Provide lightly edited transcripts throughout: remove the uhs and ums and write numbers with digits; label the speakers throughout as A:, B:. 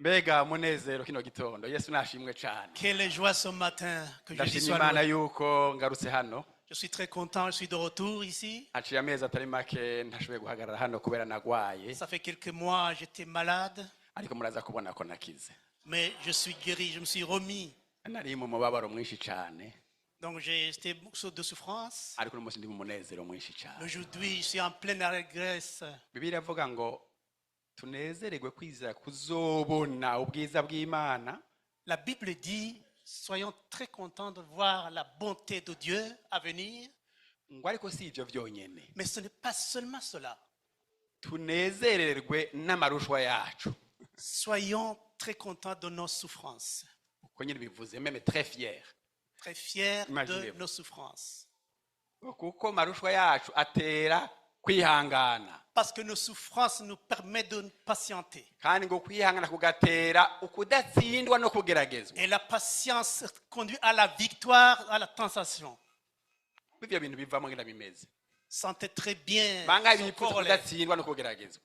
A: Mbega munezero kino gitondo Yesu nashimwe cyane.
B: Quelle joie ce matin que je dis
A: Ndashimye
B: soit
A: Imana
B: loué.
A: yuko ngarutse hano.
B: Je suis très content, je suis de retour ici.
A: Haciye amezi atari make ntashoboye guhagarara hano kubera nagwaye.
B: Ça fait quelques mois, j'étais malade,
A: Ariko muraza kubona ko nakize.
B: mais je suis guéri, je me suis remis.
A: Nari mu mubabaro mwinshi cyane.
B: Donc j'étais beaucoup de souffrance.
A: Ariko uno munsi ndi mu munezero mwinshi cyane.
B: Aujourd'hui, je suis en pleine allégresse.
A: Bibiliya ivuga ngo tunezererwe kwizera kuzobona ubwiza bw'Imana.
B: La Bible dit, soyons très contents de voir la bonté de Dieu à venir.
A: Ngo ariko si ivyo vyonyene.
B: Mais ce n'est pas seulement cela.
A: Tunezererwe n'amarushwa yacu.
B: Soyons très contents de nos souffrances.
A: Uko nyine bivuze même très fier.
B: Très fiers de
A: Imaginez-vous.
B: nos souffrances.
A: Kuko marushwa yacu atera kwihangana.
B: Parce que nos souffrances nous permettent de patienter.
A: Kandi ngo kwihangana kugatera ukudatsindwa no kugeragezwa.
B: Et la patience conduit à la victoire, à la tentation.
A: Bivyo bintu bivamo ngenda bimeze.
B: Sentez très bien
A: Bangahe
B: son
A: bifuza
B: corollaire
A: kudatsindwa no kugeragezwa.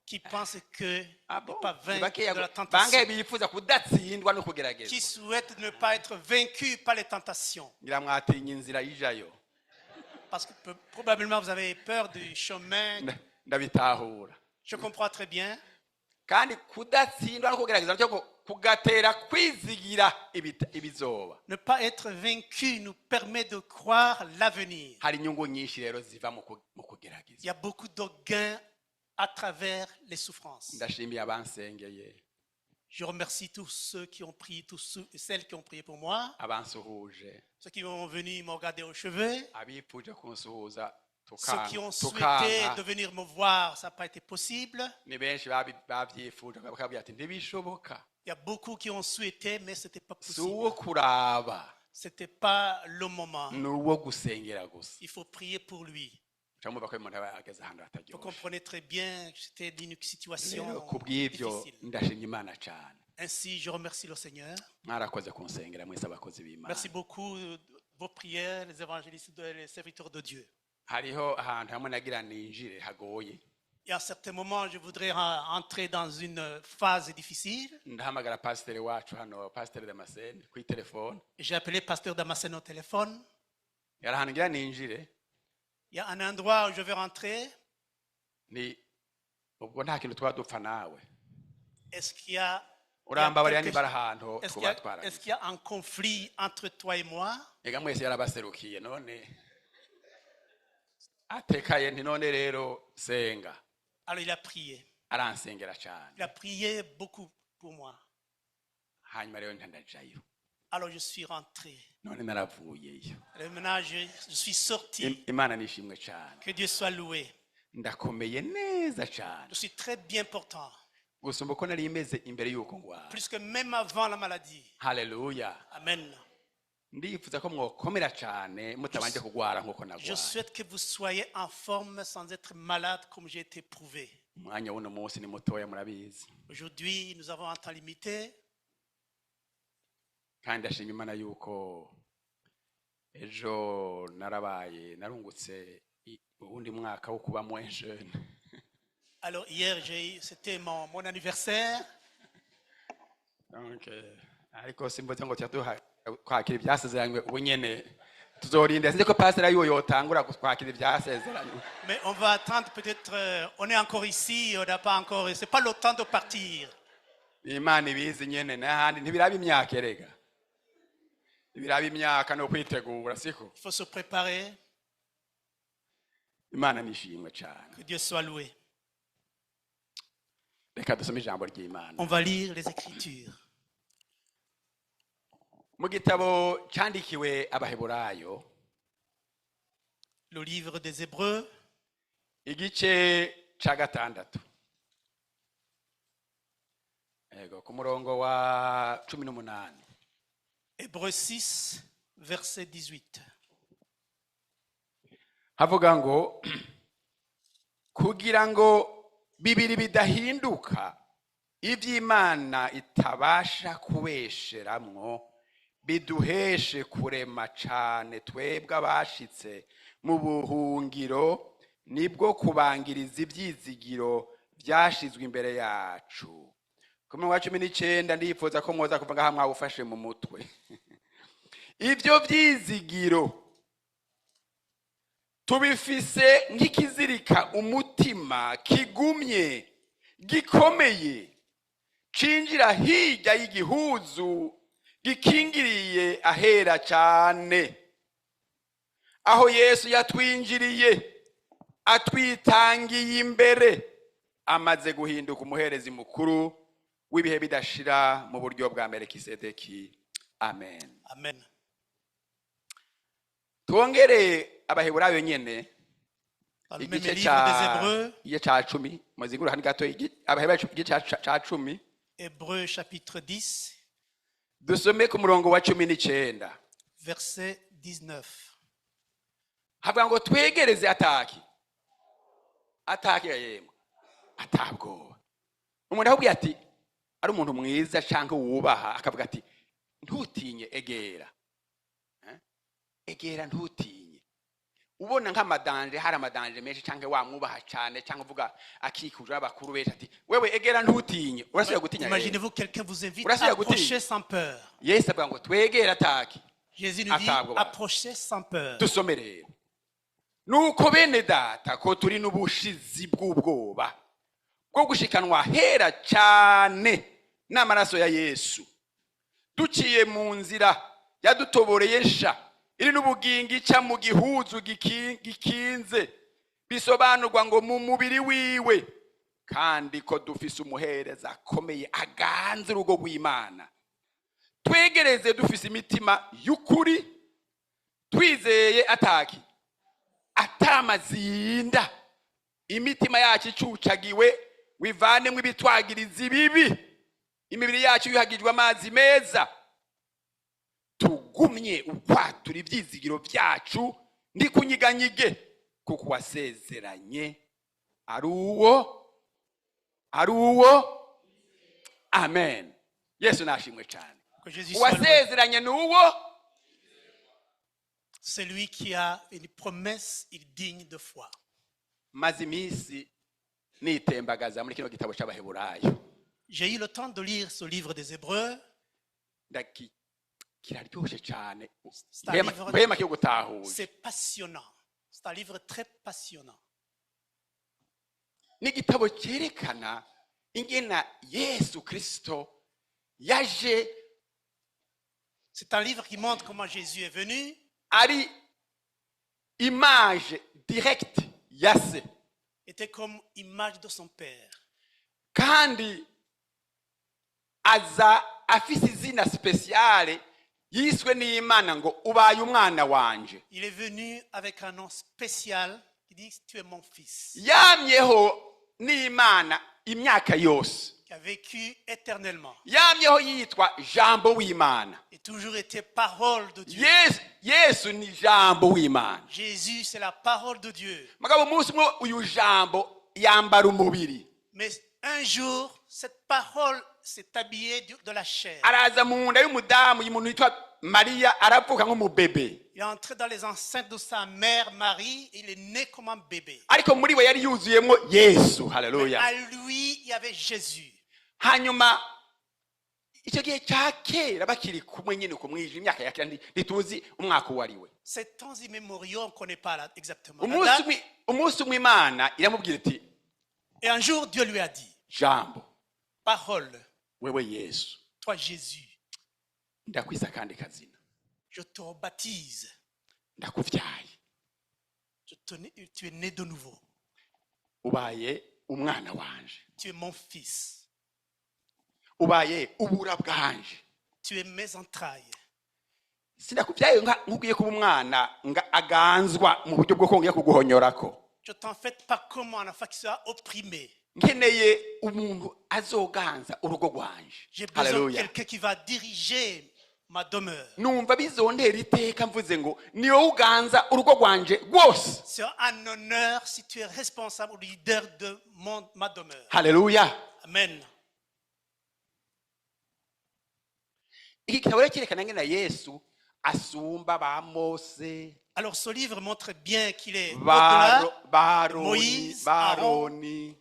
B: qui pense que
A: Ah
B: ne
A: bon?
B: pas vaincre
A: Bakeya
B: de la
A: bangahe
B: tentation,
A: bifuza kudatsindwa no
B: qui
A: kugeragezwa.
B: souhaite ne pas être vaincu par les tentations.
A: Ngira mwatinya inzira yijayo.
B: Parce que probablement vous avez peur du chemin.
A: Ndabitahura.
B: Je comprends très bien.
A: Kandi kudatsindwa no kugeragezwa cyo kugatera kwizigira ibizoba.
B: Ne pas être vaincu nous permet de croire l'avenir.
A: Hari inyungu nyinshi rero ziva mu
B: Il
A: kugeragezwa.
B: y a beaucoup de gains à travers les souffrances.
A: Ndashimiye abansengeye,
B: Je remercie tous ceux qui ont prié, celles qui ont prié pour moi,
A: abansuhuje,
B: ceux qui sont venus me regarder aux cheveux,
A: abifuje kunsuhuza
B: ceux qui ont souhaité
A: tukanga.
B: de venir me voir, ça n'a pas été possible.
A: Ni benshi bavyifuje bakabwira ati ntibishoboka.
B: Il y a beaucoup qui ont souhaité, mais ce n'était pas
A: Si uwo
B: possible.
A: kuraba,
B: Ce n'était pas le moment.
A: ni uwo gusengera gusa.
B: Il faut prier pour lui.
A: Camumva ko umuntu aba ageze ahantu
B: Vous
A: hataryoshe.
B: comprenez très bien que c'était une
A: Rero
B: situation
A: kubw'ivyo
B: difficile.
A: ndashimye Imana cyane.
B: Ainsi, je remercie le Seigneur.
A: Mwarakoze kunsengera mwese abakozi b'Imana.
B: Merci beaucoup de vos prières, les évangélistes, les serviteurs de Dieu.
A: Hariho ahantu hamwe nagira ninjire hagoye.
B: Et à certains moments, je voudrais entrer dans une phase difficile.
A: Ndahamagara pasiteri wacu hano, pasiteri Damascene, kuri telefone.
B: J'ai appelé pasteur Damascène au téléphone.
A: Yari ahantu ngira ninjire,
B: Il y a un endroit où je vais rentrer.
A: ni ubwo nta kintu tuba dupfa nawe.
B: Est-ce qu'il y a,
A: Urambabarira
B: quelque-
A: niba ari ahantu
B: est-ce qu'il y
A: tuba
B: a-
A: twaragize.
B: est-ce qu'il y a un conflit entre toi et moi?
A: Ega mwese yarabaserukiye none atekaye nti none rero senga.
B: Alors il a prié.
A: Aransengera cyane.
B: Il a prié beaucoup pour moi.
A: Hanyuma rero ntandajayo.
B: Alors je suis rentré.
A: None naravuyeyo.
B: Et maintenant, je suis sorti.
A: Imana nishimwe cyane.
B: Que Dieu soit loué.
A: Ndakomeye neza cyane.
B: Je suis très bien portant.
A: Gusumba uko nari imeze imbere y'uko ngwara.
B: Plus que même avant la maladie.
A: Haleluya.
B: Amen.
A: Ndifuza ko mwokomera cyane mutabanje kugwara nkuko
B: Je
A: nagwara.
B: souhaite que vous soyez en forme sans être malade comme j'ai été prouvé.
A: Umwanya w'uno munsi ni mutoya murabizi.
B: Aujourd'hui, nous avons un temps limité.
A: Kandi ndashima Imana yuko ejo narabaye narungutse ubundi mwaka wo kuba moins jeune.
B: Alors hier, c'était mon anniversaire.
A: Donc ariko simboze ngo cyaduha kwakira ibyasezeranywe ubu nyene tuzorinda sinzi ko pastor ayo yotangura kwakira ibyasezeranywe.
B: Mais on va attendre peut-être, on est encore ici, on n'a pas encore, c'est pas le temps de partir.
A: Imana ibizi nyene n'ahandi ntibiraba imyaka erega. Ibiraba imyaka no kwitegura siko.
B: Il faut se préparer.
A: Imana nishimwe cyane.
B: Que Dieu soit loué.
A: Reka dusome ijambo ry'Imana.
B: On va lire les Écritures.
A: Mu gitabo cyandikiwe abaheburayo
B: Le livre des Hébreux,
A: igice ca gatandatu. Ego ku murongo wa 18.
B: Hébreux 6, verset 18.
A: Havuga ngo kugira ngo bibiri bidahinduka ivy'Imana itabasha kubesheramwo biduheshe kurema cane twebwe abashitse mu buhungiro nibwo kubangiriza ivyizigiro vyashizwe imbere yacu ku murongo wa 19 ndifuza ko mwoza kuva ngaha mwawufashe mu mutwe. Ibyo byizigiro tubifise nk'ikizirika umutima kigumye gikomeye cinjira hirya y'igihuzu gikingiriye ahera cyane, aho Yesu yatwinjiriye atwitangiye imbere, amaze guhinduka umuherezi mukuru w'ibihe bidashira mu buryo bwa Melikisedeki. Amen.
B: Amen.
A: Twongere Abaheburayo nyene
B: Dans le même
A: igice
B: livre des Hébreux,
A: ca 10, muzigura hani gato Abaheburayo igice ca 10,
B: Hébreux chapitre 10,
A: dusome ku murongo wa 19.
B: verset 19.
A: Havuga ngo twegereze ataki yemwe atabwoba. Umuntu ahubwiye ati ari umuntu mwiza canke wubaha akavuga ati ntutinye, egera egera ntutinye. Ubona nk'amadanje, hari amadanje menshi canke wamwubaha cane canke uvuga akikuje abakuru benshi ati wewe egera ntutinye, urasubira gutinya.
B: Imaginez-vous quelqu'un vous invite
A: Urasubira
B: à approcher
A: gutinya.
B: sans peur.
A: Yesu avuga ngo twegere ataki.
B: Jésus nous dit
A: Atabwoba.
B: approchez sans peur.
A: Dusome rero. Nuko bene data ko turi n'ubushizi bw'ubwoba bwo gushikanwa hera cyane n'amaraso ya Yesu, duciye mu nzira yadutoboreye nsha iri n'ubugingo ica mu gihuzu gikinze, bisobanurwa ngo mu mubiri wiwe, kandi ko dufise umuhereza akomeye aganze urugo rw'Imana. Twegereze dufise imitima y'ukuri, twizeye ataki atamazinda, imitima yacu icucagiwe, wivanemwe ibitwagiriza ibibi, imibiri yacu yuhagijwe amazi meza, tugumye ukwatura ibyizigiro byacu ndi kunyiganyige, kuko wasezeranye ari uwo. Amen. Yesu nashimwe cyane.
B: Que Jésus soit loué.
A: Wasezeranye ni uwo.
B: Celui qui a une promesse, il est digne de foi.
A: Maze iminsi nitembagaza muri kino gitabo cy'Abaheburayo,
B: J'ai eu le temps de lire ce livre des Hébreux.
A: kiraryoshe cyane,
B: C'est un livre-
A: mpema cyo gutahuza.
B: C'est passionnant. C'est un livre très passionnant.
A: Ni igitabo cyerekana ingena Yesu Kristo yaje
B: C'est un livre qui montre comment Jésus est venu.
A: ari image directe ya se,
B: Était comme image de son Père.
A: kandi aza afise izina speciale yiswe n'Imana ngo ubaye umwana wanje.
B: Il est venu avec un nom spécial qui dit tu es mon fils,
A: Yamyeho n'Imana imyaka yose,
B: qui a vécu éternellement
A: yamyeho yitwa Jambo w'Imana.
B: et toujours été parole de Dieu.
A: Yesu ni Jambo w'Imana.
B: Jésus, c'est la parole de Dieu.
A: Mugabo umunsi umwe uyu Jambo yambara umubiri,
B: Mais un jour, cette parole s'est habillée de la chair.
A: araza mu nda y'umudamu y'umuntu witwa Mariya, aravuka nk'umubebe,
B: Il est entré dans les enceintes de sa mère Marie et il est né comme un bébé.
A: ariko muri we yari yuzuyemo Yesu. Haleluya.
B: À lui, il y avait Jésus.
A: Hanyuma icyo gihe cya kera bakiri kumwe nyine ku mwijima, imyaka ya kera ntituzi umwaka uwo ari we.
B: Ces temps immémoriaux, on ne connaît pas exactement la date.
A: Umunsi umwe Imana iramubwira iti,
B: Et un jour, Dieu lui a dit,
A: Jambo,
B: parole,
A: wewe Yesu,
B: toi Jésus,
A: ndakwisa kandi kazina,
B: je te rebaptise.
A: ndakuvyaye,
B: Tu es né de nouveau.
A: ubaye umwana wanje,
B: Tu es mon fils.
A: ubaye ubura bwanje.
B: Tu es mes entrailles.
A: Sindakuvyaye nk'ugiye kuba umwana aganzwa mu buryo bwo kongera kuguhonyorako.
B: Je t'en fais pas comme un enfant qui sera opprimé.
A: Nkeneye umuntu azoganza urugo rwanje.
B: J'ai besoin de
A: Haleluya.
B: quelqu'un qui va diriger ma demeure.
A: Numva bizontera iteka mvuze ngo niyo uganza urugo rwanje rwose.
B: C'est un honneur si tu es responsable ou leader de ma demeure.
A: Haleluya.
B: Amen.
A: Iki kitabo rero cyerekana ngena Yesu asumba ba Mose,
B: Alors ce livre montre bien qu'il est au-delà.
A: Baroni,
B: Moïse,
A: Baroni,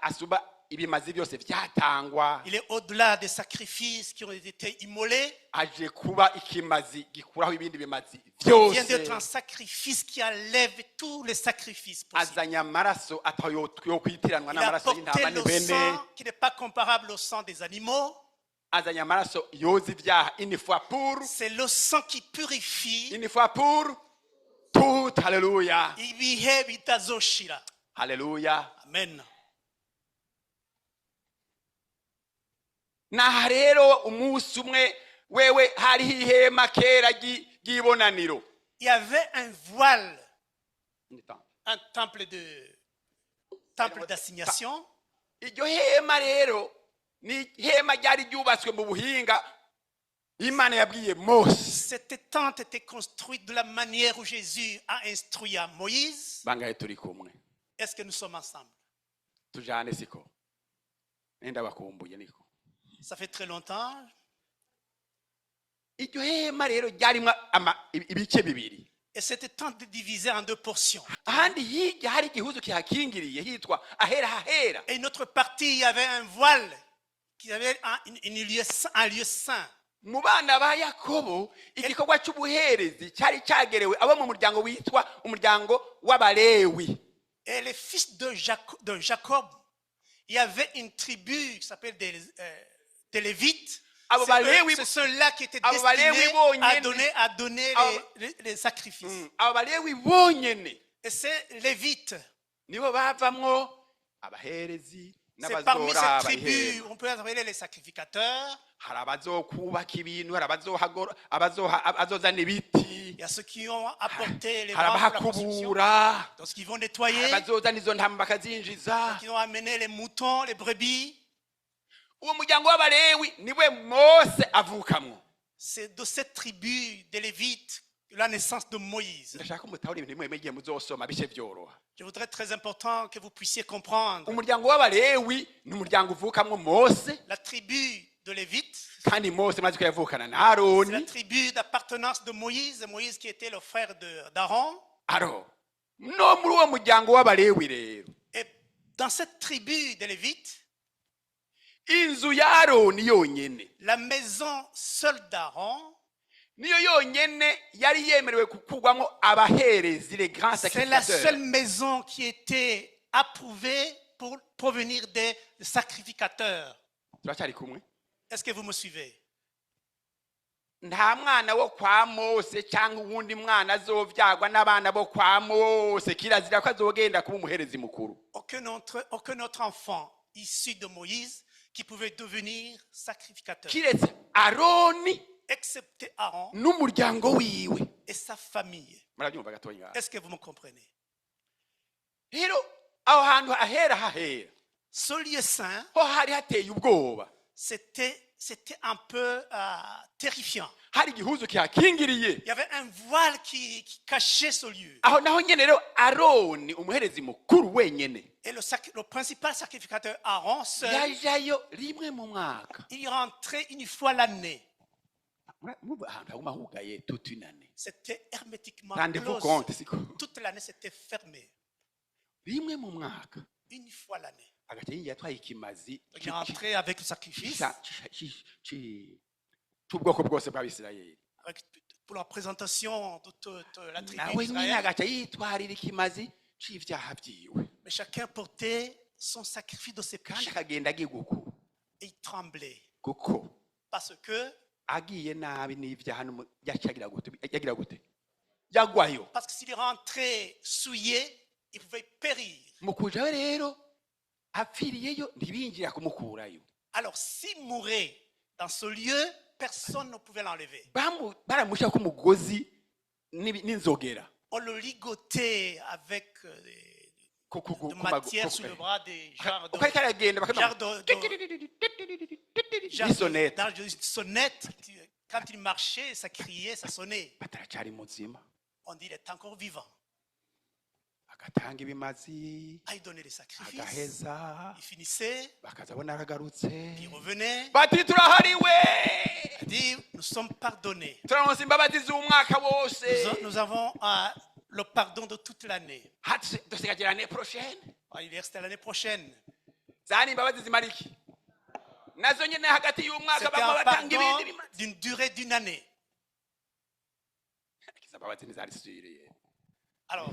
A: asumba ibimazi byose byatangwa
B: Il est au-delà des sacrifices qui ont été immolés.
A: aje kuba ikimazi gikuraho ibindi bimazi
B: Il vient d'être un
A: byose
B: sacrifice qui enlève tous les sacrifices possibles.
A: azanye amaraso ataho yo kwitiranwa
B: Il a
A: n'amaraso
B: porté
A: y'intama
B: le
A: n'ihene
B: sang qui n'est pas comparable au sang des animaux.
A: azanye amaraso yoza ibyaha une fois pour
B: C'est le sang qui purifie.
A: une fois pour tout. Haleluya,
B: Ibihe bitazoshira.
A: haleluya.
B: Amen.
A: naha rero umunsi umwe wewe hariho ihema kera ry'ibonaniro.
B: Il y avait un voile, un temple d'assignation.
A: iryo hema rero ni ihema ryari ryubatswe mu buhinga imana yabwiye mose.
B: Cette tente était construite de la manière où Jésus a instruit à Moïse.
A: bangahe turi kumwe?
B: Est-ce que nous sommes ensemble?
A: tujane siko nenda bakumbuye niko.
B: Ça fait très longtemps.
A: iryo hema rero ryarimo ibice bibiri.
B: Et cette tente est divisée en deux portions.
A: ahandi hirya hari igihuzu kihakingiriye hitwa ahera hahera.
B: Et une autre partie, il y avait un voile qui avait un lieu saint.
A: mu bana ba yakobo igikorwa cy'ubuherezi cyari cyagerewe abo mu muryango witwa umuryango w'abalewi.
B: Et les fils de Jacob, il y avait une tribu qui s'appelle des Lévites. C'est ceux-là qui étaient destinés à donner les sacrifices.
A: abo balewi bonyene
B: Et ces Lévites,
A: nibo bavamwo abaherezi
B: c'est parmi ces
A: n'abazora
B: tribus, on peut appeler les sacrificateurs.
A: hari abazokubaka ibintu, hari abazozana ibiti,
B: Il y a ceux qui ont apporté les
A: hari
B: branches pour la construction.
A: abahakubura,
B: Donc, ils vont nettoyer,
A: abazozana izo ntama bakazinjiza.
B: qui ont amené les moutons, les brebis.
A: uwo muryango w'abalewi niwe mose avukamwo.
B: C'est de cette tribu des Lévites la naissance de Moïse.
A: ndashaka umutahura ibintu bimwe igihe muzosoma bice byoroha.
B: Je voudrais très important que vous puissiez comprendre.
A: umuryango w'abalewi ni umuryango uvukamwo mose,
B: La tribu de Lévites,
A: kandi mose maze ko yavukana na
B: c'est la
A: aroni.
B: tribu d'appartenance de Moïse, Moïse qui était le frère d'Aaron.
A: aro no muri uwo muryango w'abalewi rero
B: Et dans cette tribu des Lévites,
A: inzu ya aroni yonyene
B: la maison seule d'Aaron,
A: niyo yonyene yari yemerewe gukurwamo abaherezi, les grands
B: c'est la
A: sacrificateurs.
B: seule maison qui était approuvée pour provenir des sacrificateurs.
A: turacyari kumwe?
B: Est-ce que vous me suivez?
A: nta mwana wo kwa mose cyangwa uwundi mwana azovyagwa n'abana bo kwa mose kirazira ko azogenda kuba umuherezi mukuru.
B: Aucun autre enfant issu de Moïse qui pouvait devenir sacrificateur,
A: kiretse aroni
B: excepté Aaron
A: n'umuryango wiwe.
B: et sa famille.
A: murabyumva gatoya ngaho?
B: Est-ce que vous me comprenez?
A: rero aho hantu ahera hahera
B: Ce lieu saint,
A: ho hari hateye ubwoba,
B: c'était un peu terrifiant.
A: hari igihuzu kihakingiriye.
B: Il y avait un voile qui cachait ce lieu.
A: aho naho nyene rero aroni umuherezi mukuru wenyene
B: Et le principal sacrificateur Aaron seul,
A: yajayo rimwe mu mwaka.
B: il rentrait une fois l'année.
A: muba ahantu haguma hugaye toute une année.
B: C'était hermétiquement
A: rendez-vous
B: close.
A: compte siko?
B: Toute l'année, c'était fermé.
A: rimwe mu mwaka
B: Une fois l'année.
A: agaca yinjiye atwaye ikimazi
B: Il rentrait avec le sacrifice,
A: cy'ubwoko bwose bw'abisirayeli.
B: pour la présentation de toute la tribu
A: nawe nyine
B: d'Israël.
A: agaca yitwarira ikimazi c'ivyaha vyiwe,
B: Mais chacun portait son sacrifice de ses
A: kandi
B: péchés.
A: akagenda agiye guku
B: Et il tremblait.
A: kuko
B: Parce que
A: agiye nabi n'ivyaha yagira gute yagwayo.
B: Parce que s'il rentrait souillé, il pouvait périr.
A: mu kujayo rero apfiriyeyo ntibinjira kumukurayo.
B: Alors s'il mourait dans ce lieu, personne ne pouvait l'enlever.
A: baramushyirako umugozi n'inzogera
B: On le ligotait avec de matière sur le bras, des genres de,
A: uko ariko aragenda n'isonete.
B: dans une sonnette. Quand il marchait, ça criait, ça sonnait.
A: bataracyari muzima,
B: On dit il est encore vivant.
A: agatanga ibimazi
B: Ah, il donnait les sacrifices.
A: agaheza,
B: Il finissait,
A: bakaza abona aragarutse,
B: puis il revenait.
A: bati turahariwe,
B: Il dit nous sommes pardonnés.
A: turaronse imbabazi z'umwaka wose,
B: Nous avons le pardon de toute l'année.
A: dusigagira l'année prochaine.
B: Il est resté l'année prochaine.
A: zani imbabazi zimara iki nazo nyene hagati y'umwaka
B: C'était
A: bamwe
B: un
A: batanga
B: pardon
A: ibindi bimaze
B: d'une durée d'une année.
A: izo mbabazi ntizari zisubiriye
B: Alors,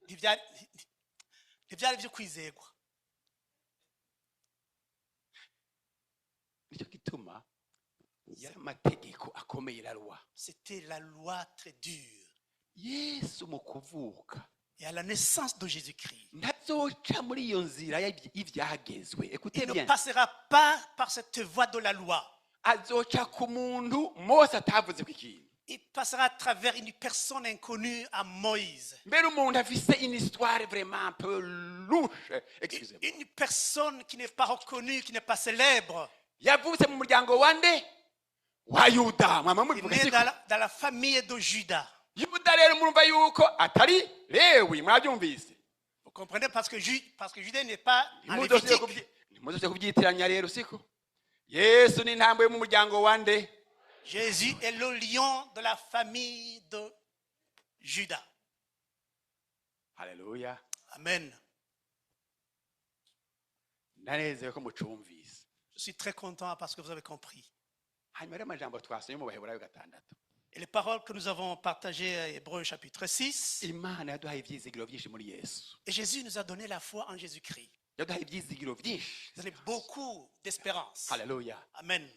B: ntibyari byo kwizerwa.
A: nicyo gituma yari amategeko akomeye la loi.
B: C'était la loi très dure.
A: Yesu mu kuvuka
B: Et à la naissance de Jésus-Christ,
A: ntazoca muri iyo nzira y'ibyagezwe. Écoutez
B: il ne
A: bien,
B: passera pas par cette voie de la loi.
A: azoca ku muntu Mose atavuze ku ikintu.
B: Il passera à travers une personne inconnue à Moïse.
A: Mbere umuntu afise une histoire vraiment un peu louche, excusez-moi.
B: Une personne qui n'est pas reconnue, qui n'est pas célèbre.
A: Yavutse mu muryango wa nde wa Yuda. Mwama
B: Il est
A: mubivuga
B: né
A: siko
B: dans la famille de Judas.
A: Yuda rero murumva yuko atari Lewi, mwabyumvise.
B: Vous comprenez, parce que Judas n'est pas un
A: Ntimuzose
B: Lévitique.
A: kubyitiranya rero siko. Yesu ni intambwe yo mu muryango wa nde.
B: Jésus est le lion de la famille de Judas.
A: Haleluya.
B: Amen.
A: Ndanezerewe ko mucumvise.
B: Je suis très content parce que vous avez compris.
A: Hanyuma rero amajambo twasomye mu Baheburayo 6.
B: Et les paroles que nous avons partagées à Hébreux chapitre 6.
A: Imana yaduhaye ivyizigiro vyinshi muri Yesu.
B: Et Jésus nous a donné la foi en Jésus-Christ.
A: Yaduhaye ivyizigiro vyinshi.
B: Vous avez beaucoup d'espérance.
A: Haleluya.
B: Amen.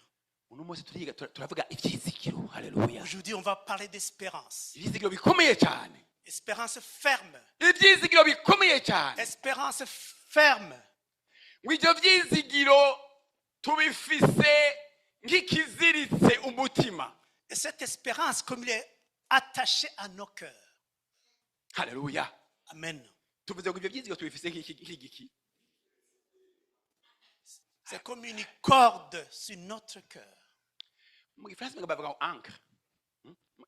A: Uno munsi turavuga ivyizigiro. Haleluya.
B: Aujourd'hui, on va parler d'espérance.
A: Ivyizigiro bikomeye cyane.
B: Espérance ferme.
A: Ivyizigiro bikomeye cyane.
B: Espérance ferme.
A: Mw'ivyo vyizigiro tubifise nk'ikiziritse umutima.
B: Et cette espérance, comme il est attaché à nos cœurs.
A: Haleluya.
B: Amen.
A: Tuvuze ngo ivyo vyizigiro tubifise nk'igiki.
B: C'est comme une corde sur notre cœur.
A: Mu Gifaransa bavuga ngo ancre.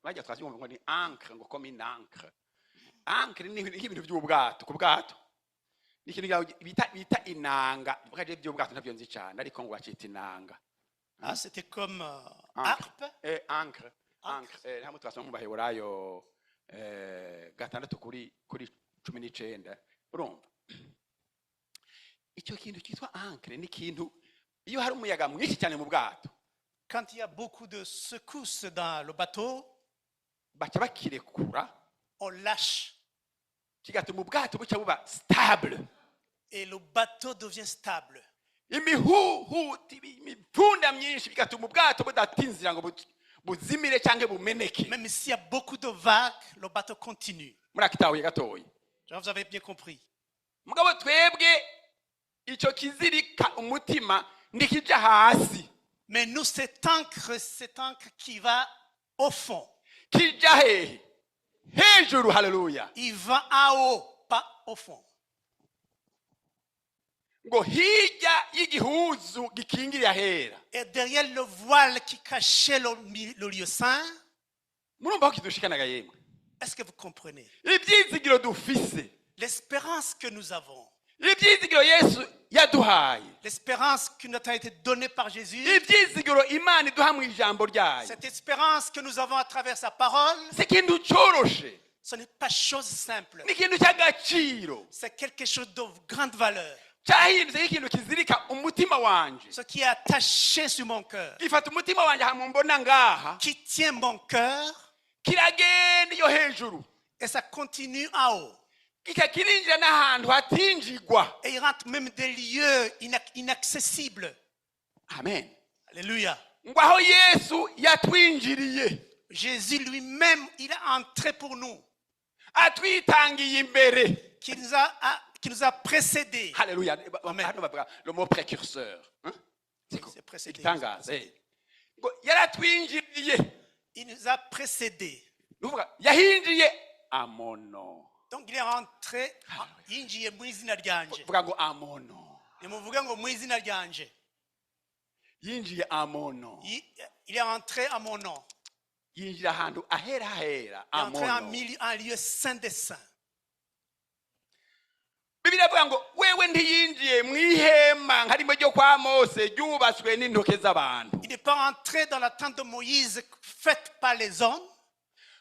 A: Bajya twasubira ngo ni ancre, ngo comme une ancre. Ancre ni ibintu by'ubwato, ku bwato. Ni ikintu bita inanga. Bakaje by'ubwato ntabyo nzi cyane, ariko ngo bacita inanga.
B: Ah, c'était comme harpe.
A: Ancre. Hamwe twasoma mu Baheburayo 6 kuri 19. Urumva? Icyo kintu cyitwa ancre ni kintu iyo hari umuyaga mwinshi cyane mu bwato.
B: Quand il y a beaucoup de secousses dans le bateau,
A: baca bakirekura,
B: on lâche.
A: Kigatuma ubwato buca buba stable.
B: Et le bateau devient stable.
A: Imihuhuti, imipfunda myinshi bigatuma ubwato budatinzira ngo buzimire cyangwa bumeneke.
B: Même s'il y a beaucoup de vagues, le bateau continue.
A: Murakitahuye gatoya.
B: Vous avez bien compris.
A: Mugabo twebwe icyo kizirika umutima ndikija hasi.
B: Mais nous, cette encre qui va au fond.
A: Kija hehe? Hejuru, haleluya.
B: Il va en haut, pas au fond.
A: Ngo hirya y'igihuzu gikingirira hera.
B: Et derrière le voile qui cachait le lieu saint.
A: Murumva ko kidushikanaga yemwe.
B: Est-ce que vous comprenez?
A: Ibyizigiro dufise.
B: L'espérance que nous avons.
A: Ibyizigiro Yesu yaduhaye.
B: L'espérance qui nous a été donnée par Jésus.
A: Ibyizigiro Imana iduha mu ijambo ryayo.
B: Cette espérance que nous avons à travers sa parole.
A: C'est ikintu cyoroshe.
B: Ce n'est pas chose simple.
A: Ni ikintu cy'agaciro.
B: C'est quelque chose de grande valeur.
A: Cyahindutse ikintu kizirika umutima wanje.
B: Ce qui est attaché sur mon cœur.
A: Gifata umutima wanje hamumbona ngaha.
B: Qui tient mon cœur.
A: Kiragenda iyo hejuru.
B: Et ça continue en haut.
A: Kikakirinjira n'ahantu hatinjigwa.
B: Et il rentre même des lieux inaccessibles.
A: Amen.
B: Alléluia.
A: Ngo aho Yesu yatwinjiriye.
B: Jésus lui-même, il est entré pour nous.
A: Atwitangiye imbere.
B: Qui nous a précédés.
A: Alléluia. Le mot précurseur.
B: C'est précédé.
A: Ngo yaratwinjiriye.
B: Il nous a précédés.
A: Yahinjiye amono.
B: Donc il est rentré. Yinjiye mu izina ryanje.
A: Vuga ngo amono.
B: Nimuvuga ngo mu izina ryanje.
A: Yinjiye amono.
B: Il est rentré à mon nom.
A: Yinjira ahantu ahera hera
B: amono. Il est entré en lieu saint des saints.
A: Bibiliya ivuga ngo wewe ntiyinjiye mu ihema nkarimo ryo kwa Mose ryubatswe n'intoke z'abantu.
B: Il n'est pas entré dans la tente de Moïse faite par les hommes.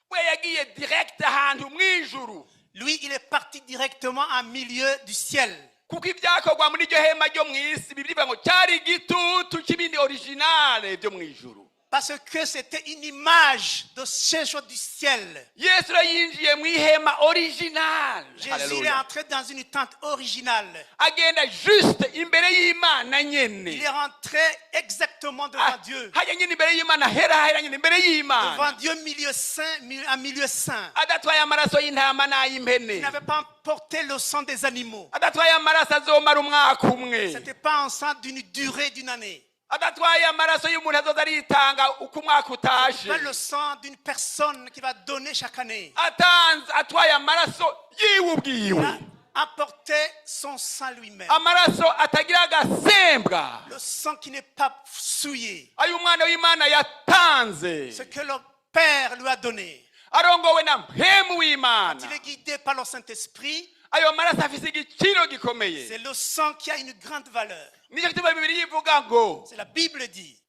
A: We yagiye direct ahantu mu ijuru.
B: Lui, il est parti directement en milieu du ciel.
A: kuko ibyakorwa muri iryo hema ryo mu isi bivuga ngo cyari igitutu cy'ibindi originale byo mu ijuru.
B: Parce que c'était une image de ces choses du ciel.
A: Yesu yinjiye mu ihema original.
B: Jésus est entré dans une tente originale.
A: Agenda juste imbere y'Imana nyene.
B: Il est rentré exactement devant Dieu.
A: Hajya nyene imbere y'Imana hera nyene imbere y'Imana.
B: Devant Dieu milieu saint, un milieu saint.
A: Adatwaye amaraso y'intama n'ay'impene.
B: Il n'avait pas porté le sang des animaux.
A: Adatwaye amaraso azomara umwaka umwe.
B: C'était pas un sang d'une durée d'une année.
A: Adatwaye amaraso y'umuntu azoza aritanga uko umwaka utashe.
B: Pas le sang d'une personne qui va donner chaque année.
A: Atwaye amaraso yiwe ubwiwe.
B: Apporter son sang lui-même.
A: Amaraso atagira agasembwa.
B: Le sang qui n'est pas souillé.
A: Ayo umwana w'Imana yatanze.
B: Ce que le Père lui a donné.
A: Arongowe na mpemu w'Imana.
B: Il est guidé par le Saint-Esprit.
A: Ayo maraso afise igiciro gikomeye.
B: C'est le sang qui a une grande valeur. C'est la Bible dit.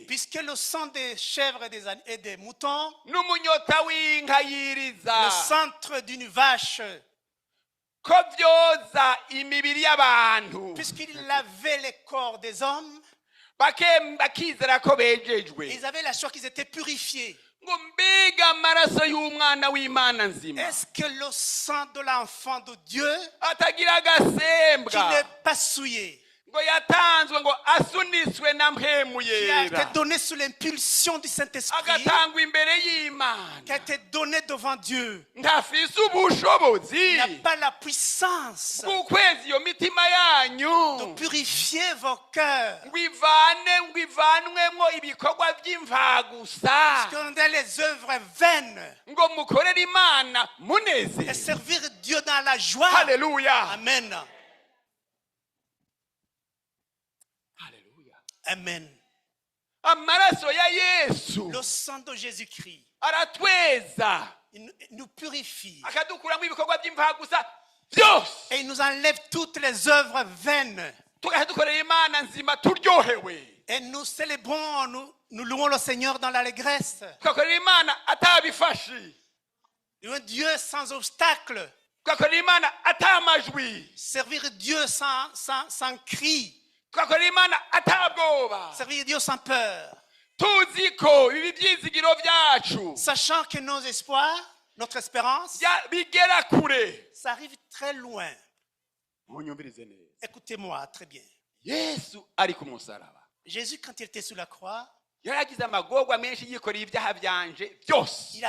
B: Puisque le sang des chèvres et des moutons, le centre d'une vache, puisqu'il lavait les corps des hommes, ils avaient la foi qu'ils étaient purifiés. Est-ce que le sang de l'enfant de Dieu qui n'est pas souillé, qui a été donné sous l'impulsion du Saint-Esprit, qui a été donné devant Dieu, il n'a pas la puissance de purifier vos cœurs, parce qu'on a les œuvres vaines, et servir Dieu dans la joie.
A: Alléluia.
B: Amen. Amen. Le sang de Jésus-Christ, il nous purifie et il nous enlève toutes les œuvres vaines. Et nous célébrons, nous louons le Seigneur dans l'allégresse. Un Dieu sans obstacle. Servir Dieu sans cri. Servir Dieu sans peur. Sachant que nos espoirs, notre espérance, ça arrive très loin. Écoutez-moi très bien. Jésus, quand il était sur la croix, il a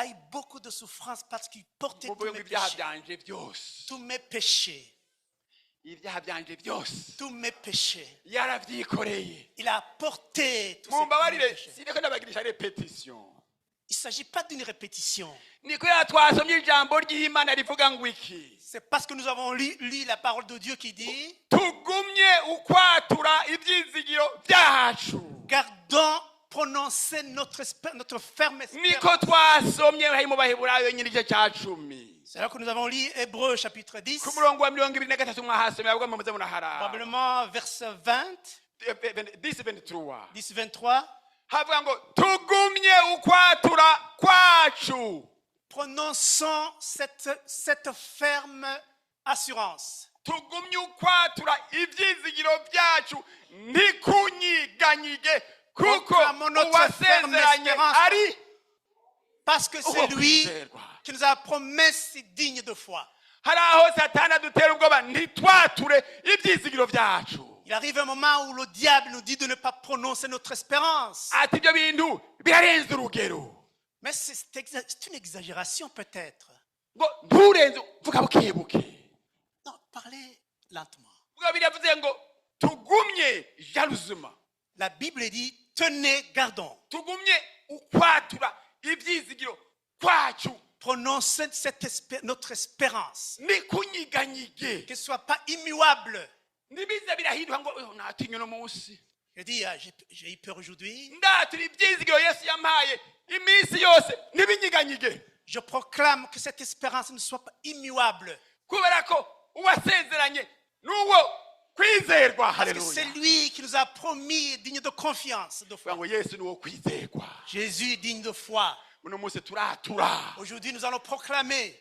B: eu beaucoup de souffrance parce qu'il portait tous mes péchés. Tous mes péchés. Il a porté tous mes péchés. Il ne s'agit pas d'une répétition. C'est parce que nous avons lu la parole de Dieu qui dit: gardons, prononcez notre ferme espérance. C'est là que nous avons lu Hébreux chapitre 10, probablement verset 20, 10-23. Prononçons cette ferme assurance. Proclamons notre ferme espérance, parce que c'est lui qui nous a promis si digne de foi. Il arrive un moment où le diable nous dit de ne pas prononcer notre espérance. Mais c'est une exagération peut-être. Non, parlez lentement. La Bible dit: tenez, gardons. Prononcez notre espérance. Qu'elle ne soit pas immuable. Je dis, j'ai eu peur aujourd'hui. Je proclame que cette espérance ne soit pas immuable. Parce que c'est lui qui nous a promis digne de confiance, de foi. Jésus est digne de foi. Aujourd'hui, nous allons proclamer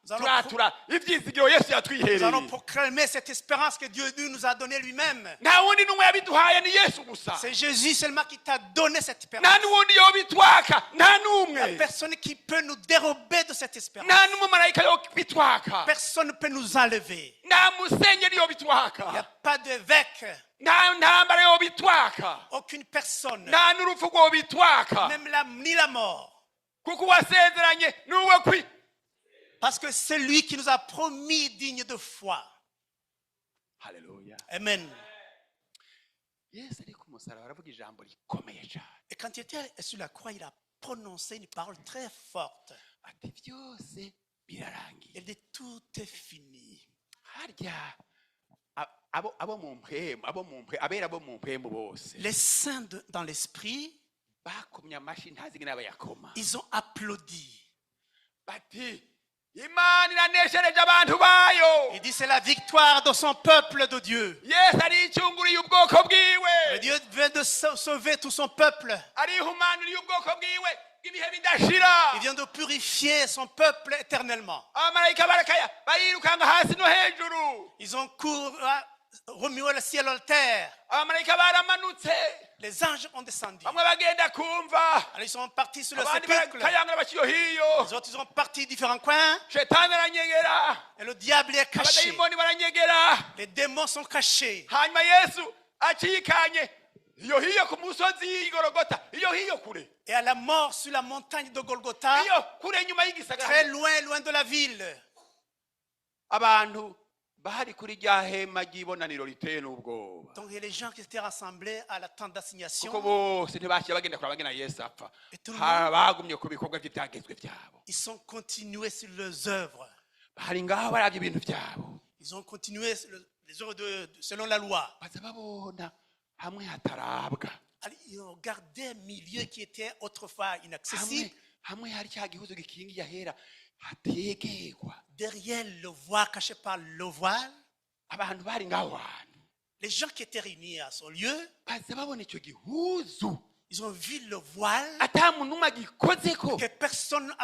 A: turatura ibyizigiro yesu
B: Nous allons
A: yatwihereye.
B: proclamer cette espérance que Dieu nous a donnée lui-même.
A: nta wundi n'umwe yabiduhaye ni yesu gusa.
B: C'est Jésus seulement qui t'a donné cette
A: nta
B: espérance.
A: n'uwundi yobitwaka, nta
B: Il n'y a
A: n'umwe.
B: personne qui peut nous dérober de cette espérance.
A: nta n'umumarayika yobitwaka,
B: Personne ne peut nous enlever.
A: nta musenyeri
B: Il n'y a
A: yobitwaka,
B: pas d'évêque,
A: nta ntambara yobitwaka,
B: aucune personne,
A: nta n'urupfu rwobitwaka,
B: même ni la mort.
A: kuko uwasezeranye ni uwe kwi.
B: Parce que c'est lui qui nous a promis digne de foi.
A: Haleluya.
B: Amen.
A: yesu ari ku musaraba aravuga ijambo rikomeye cyane
B: Et quand il était sur la croix, il a prononcé une parole très forte.
A: ati byose birarangiye.
B: Il dit tout est fini.
A: harya abo mu mpwemu abera bo mu mpwemu bose
B: Les saints dans l'esprit,
A: bakomye amashi ntazigina abayakoma,
B: ils ont applaudi.
A: bati imana iraneshereje abantu bayo.
B: Il dit c'est la victoire de son peuple de Dieu.
A: yesu aricunguriye ubwoko
B: Le
A: bwiwe,
B: Dieu vient de sauver tout son peuple.
A: arihumanuriye ubwoko bwiwe bw'ibihe bidashira.
B: Il vient de purifier son peuple éternellement.
A: abamarayika barakaya barirukanga hasi no hejuru,
B: Ils ont remué le ciel et la terre.
A: abamarayika baramanutse,
B: Les anges ont descendu.
A: bamwe bagenda kumva,
B: Alors ils sont partis sur le
A: abandi
B: sépulcre.
A: barakayangana baciyo hiyo,
B: Les autres, ils sont partis différents coins.
A: shetani aranyegera,
B: Et le diable est caché.
A: abadayimoni baranyegera.
B: Les démons sont cachés.
A: hanyuma yesu acikanye iyo hiyo ku musozi y'igorogota, iyo hiyo kure,
B: Et à la mort sur la montagne de Golgotha,
A: iyo kure nyuma
B: très
A: y'igisagara,
B: loin, loin de la ville,
A: abantu bahari kuri rya hema ry'ibonaniro riteye n'ubwoba,
B: donc il y a les gens qui étaient rassemblés à la tente
A: kuko
B: d'assignation.
A: bose ntibashye bagenda kuraba bagena yesu apfa,
B: Et tout le monde,
A: bagumye ku bikorwa by'ibyagezwe byabo,
B: ils sont continués sur leurs œuvres.
A: bahari ngaho baravye ibintu byabo,
B: Ils ont continué les œuvres selon la loi.
A: baza babona hamwe hatarabwa,
B: Alors, ils ont gardé un milieu qui était autrefois inaccessible.
A: hamwe hari cya gihuzu gikingiye ahera hategerwa,
B: Derrière le voile, caché par le voile,
A: abantu bari ngaho hantu
B: les gens qui étaient réunis à ce lieu,
A: baza babona icyo gihuzu
B: ils ont vu le voile,
A: ata muntu n'umwe agikozeko,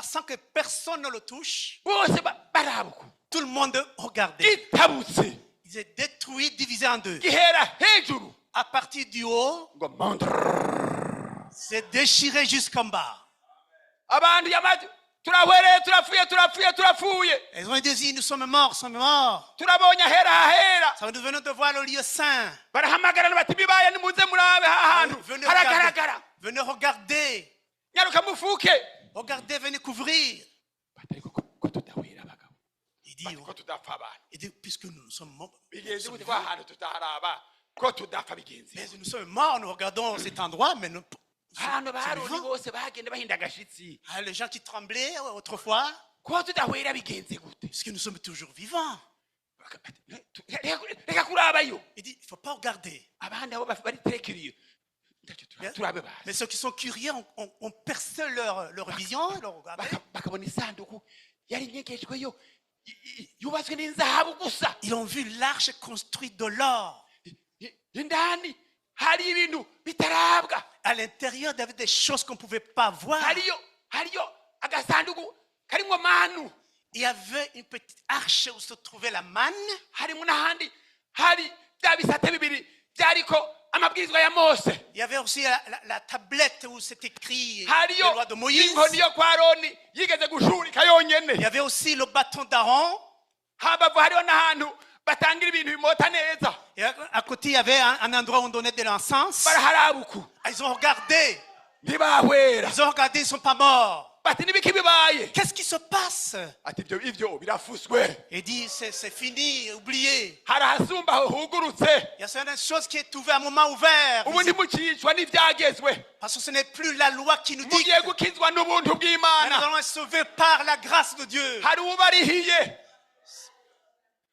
B: sans que personne ne le touche.
A: bose barabuka,
B: Tout le monde regardait.
A: gitabutse
B: Ils étaient détruits, divisés en deux.
A: gihera hejuru
B: À partir du haut,
A: ngo mondrrr.
B: c'est déchiré jusqu'en bas.
A: abantu yamaze turahwereye turapfuye
B: Ils ont dit, nous sommes morts,
A: turabonye ahera hahera,
B: Ça va nous venir de voir le lieu saint.
A: barahamagarana bati bibaye nimuze murabe ha hantu
B: Venez
A: haragaragara,
B: regarder. Venez regarder.
A: nyaruka mufuke.
B: Regardez, venez couvrir.
A: bati ariko ko tudahwera abagabo,
B: Il dit,
A: bati ko tudapfa abantu,
B: puisque nous sommes morts,
A: bigenze gute ko ahantu tutaharaba ko tudapfa bigenze
B: mais nous sommes morts, nous regardons cet endroit, mais nous,
A: ahantu baroni
B: vivants.
A: bose bagenda bahinda agashitsi,
B: Ah, les gens qui tremblaient autrefois,
A: ko tudahwera bigenze gute,
B: puisque nous sommes toujours vivants.
A: reka kurabayo,
B: Il dit, il ne faut pas regarder.
A: abandi abo bariterekeriye turabe bazi,
B: Mais ceux qui sont curieux ont percé leur vision, leur regard.
A: bakabona isanduku yari inyegejweyo yubatswe n'inzahabu gusa,
B: Ils ont vu l'arche construite de l'or.
A: indani hari ibintu bitarabwa,
B: À l'intérieur, il y avait des choses qu'on ne pouvait pas voir.
A: hariyo agasanduku karimwo manu,
B: Il y avait une petite arche où se trouvait la manne.
A: harimo n'ahandi hari bya bisate bibiri byariko amabwirizwa ya Mose,
B: Il y avait aussi la tablette où c'est écrit les
A: hariyo
B: lois de Moïse.
A: inkoni yo kwa Aroni yigeze gushurika
B: Il y
A: yonyene,
B: avait aussi le bâton d'Aaron.
A: habavu hariho n'ahantu batangira ibintu bimota neza,
B: Et à côté, il y avait un endroit où on donnait de l'encens.
A: baraharabuku
B: Ils ont regardé.
A: ntibahwera,
B: Ils ont regardé, ils ne sont pas morts.
A: bati n'ibiki bibaye,
B: Qu'est-ce qui se passe?
A: ati ivyo birafuswe,
B: Il dit, c'est fini, oublié.
A: hari ahasumba aho hugurutse,
B: Il y a certaines choses qui est ouvert à un moment ouvert.
A: ubu ntimukicwa n'ivyagezwe,
B: Parce que ce n'est plus la loi qui nous dit.
A: mugiye gukizwa n'ubuntu
B: Mais nous
A: bw'Imana,
B: allons être sauvés par la grâce de Dieu.
A: hari ubarihiye,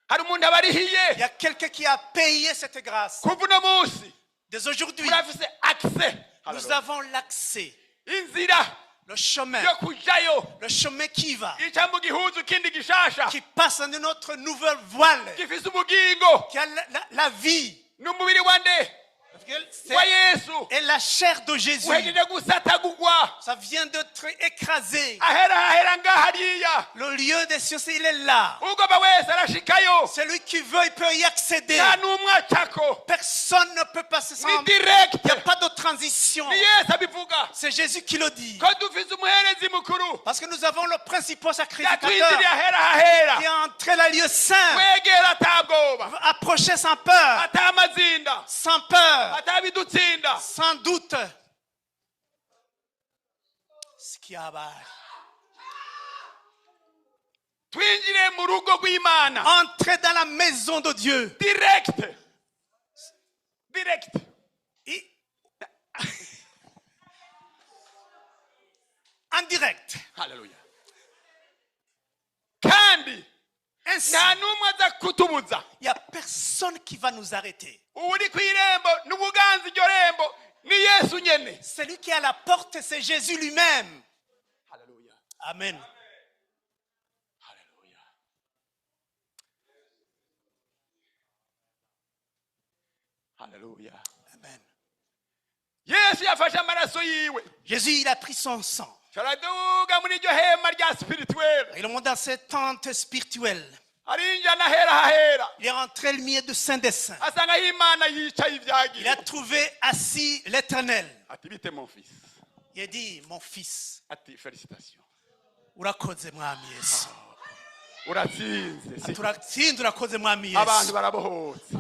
A: hari umuntu
B: Il y
A: abarihiye,
B: a quelqu'un qui a payé cette grâce.
A: kuva uno munsi
B: Dès aujourd'hui,
A: murafise accès,
B: nous avons l'accès,
A: inzira
B: le chemin,
A: yo kujayo
B: le chemin qui va,
A: ica mu gihuzu kindi gishasha
B: qui passe dans notre nouvelle voile,
A: gifise ubugingo
B: qui a la vie,
A: n'umubiri wa nde wa Yesu
B: Et la chair de Jésus,
A: uhejeje gusatagurwa
B: ça vient d'être écrasé.
A: ahera nga hariya
B: Le lieu des cieux, il est là.
A: ugomba wese arashikayo
B: Celui qui veut, il peut y accéder.
A: nta n'umwe acako
B: Personne ne peut passer sans.
A: ni
B: Il
A: direct
B: n'y a pas de transition.
A: ni Yesu abivuga
B: C'est Jésus qui le dit.
A: ko dufise umuherezi mukuru
B: Parce que nous avons le principal sacrificateur
A: yatwinjiriye ahera
B: qui est entré dans le lieu saint.
A: wegera atabwoba
B: Approchez sans peur,
A: atamazinda
B: sans peur,
A: atabidutsinda
B: sans doute. Ce qui a
A: twinjire mu rugo rw'Imana
B: entrer dans la maison de Dieu.
A: direct
B: Et- en direct.
A: haleluya kandi
B: Ainsi,
A: nta n'umwe aza kutubuza
B: il n'y a personne qui va nous arrêter.
A: uri ku irembo n'ubuganza iryo rembo ni Yesu nyene
B: Celui qui est à la porte, c'est Jésus lui-même.
A: haleluya
B: Amen.
A: haleluya haleluya
B: Amen.
A: Yesu yafashe amaraso yiwe
B: Jésus, il a pris son sang.
A: caraduga muri iryo hema rya spirituel
B: Il est monté dans cette tente spirituelle.
A: arinjana ahera hahera
B: Il est rentré le milieu de Saint des Saints.
A: asanga aho Imana yicaye
B: Il
A: ibyagiye
B: a trouvé assis l'Éternel.
A: ati bite mon fils
B: Il a dit, mon fils,
A: ati felicitation
B: urakoze mwami Yesu.
A: uratsinze si
B: Turatsinze, urakoze mwami
A: abantu
B: Yesu.
A: barabohotse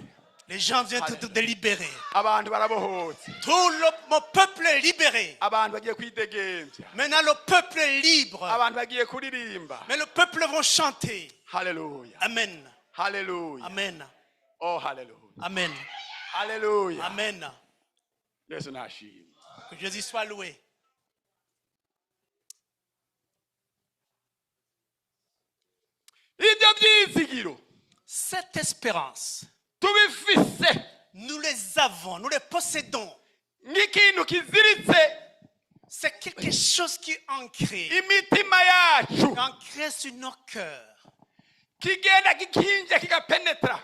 B: Les gens viennent te délibérer.
A: abantu barabohotse
B: Tout mon peuple est libéré.
A: abantu bagiye kwidegemvya
B: Maintenant, le peuple est libre.
A: abantu bagiye kuririmba
B: Mais le peuple vont chanter.
A: haleluya
B: Amen.
A: haleluya
B: Amen.
A: oh haleluya
B: Amen.
A: haleluya
B: Amen.
A: Yesu nashimwe
B: Que Jésus soit loué.
A: ibyo byizigiro
B: Cette espérance,
A: tubifise
B: nous les avons, nous les possédons.
A: nk'ikintu kiziritse
B: C'est quelque chose qui est ancré.
A: imitima yacu
B: Ancré sur nos cœurs.
A: kigenda kikinjira kigapenetra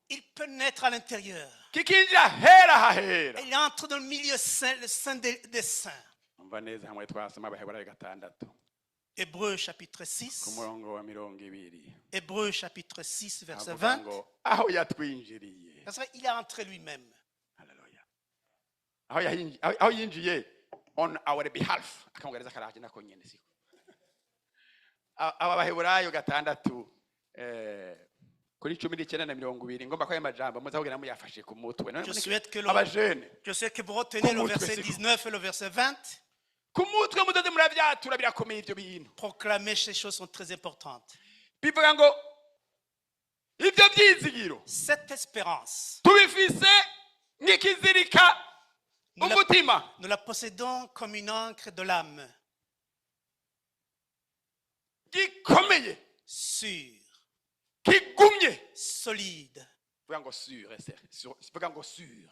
B: Il peut naître à l'intérieur.
A: kikinjira hera hahera
B: Il entre dans le milieu saint, le saint des saints.
A: umva neza hamwe twasoma Abaheburayo 6
B: Hébreux chapitre 6.
A: ku murongo wa 20
B: Hébreux chapitre 6, verset
A: avuga
B: 20.
A: ngo aho yatwinjiriye
B: Parce qu'il est entré lui-même.
A: haleluya aho yinjiye on our behalf akamwereza karaje nako nyene siko aba Baheburayo 6 kuri 19:20 ngomba ko aya majambo muzavugira muyafashe ku mutwe
B: Je souhaite que,
A: abajene
B: je sais que vous retenez le verset 19 et le verset 20.
A: ku mutwe mudoze muravyatura birakomeye ibyo bintu
B: Proclamer ces choses sont très importantes.
A: bivuga ngo ibyo byizigiro
B: Cette espérance,
A: tubifise nk'ikizirika umutima
B: nous la possédons comme une encre de l'âme.
A: gikomeye
B: Sûre,
A: kigumye
B: solide.
A: bivuga ngo bivuga ngo sur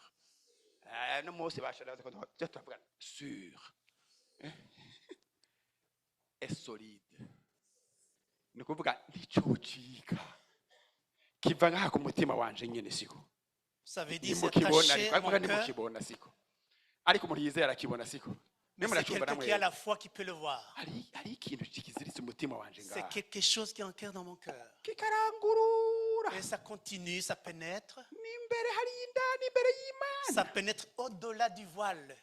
A: no mose bashaka ko tuvuga sur est solide ni kuvuga nticucika kiva ngaha ku mutima wanje nyene siko
B: Ça veut dire c'est
A: nimukibona
B: attaché à
A: ariko
B: mon cœur.
A: nimukibona siko ariko umuntu yizera akibona siko
B: Mais c'est quelqu'un qui a la foi qui peut le voir.
A: hari ikintu kikiziritse umutima wanje
B: C'est
A: ngaha
B: quelque chose qui est ancré dans mon cœur.
A: kikarangurura
B: Et ça continue, ça pénètre.
A: n'imbere hari indani imbere y'Imana
B: Ça pénètre au-delà du voile.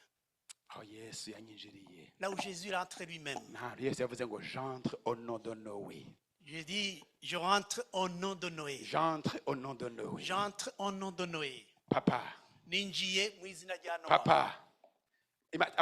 A: aho Yesu yanyinjiriye
B: Là où Jésus est entré lui-même.
A: ntabwo Yesu yavuze ngo j'entre au nom de Noé
B: J'ai dit, je rentre au nom de Noé.
A: j'entre au nom de Noé
B: J'entre au nom de Noé.
A: papa
B: Ninjiye mu izina rya Nowa.
A: papa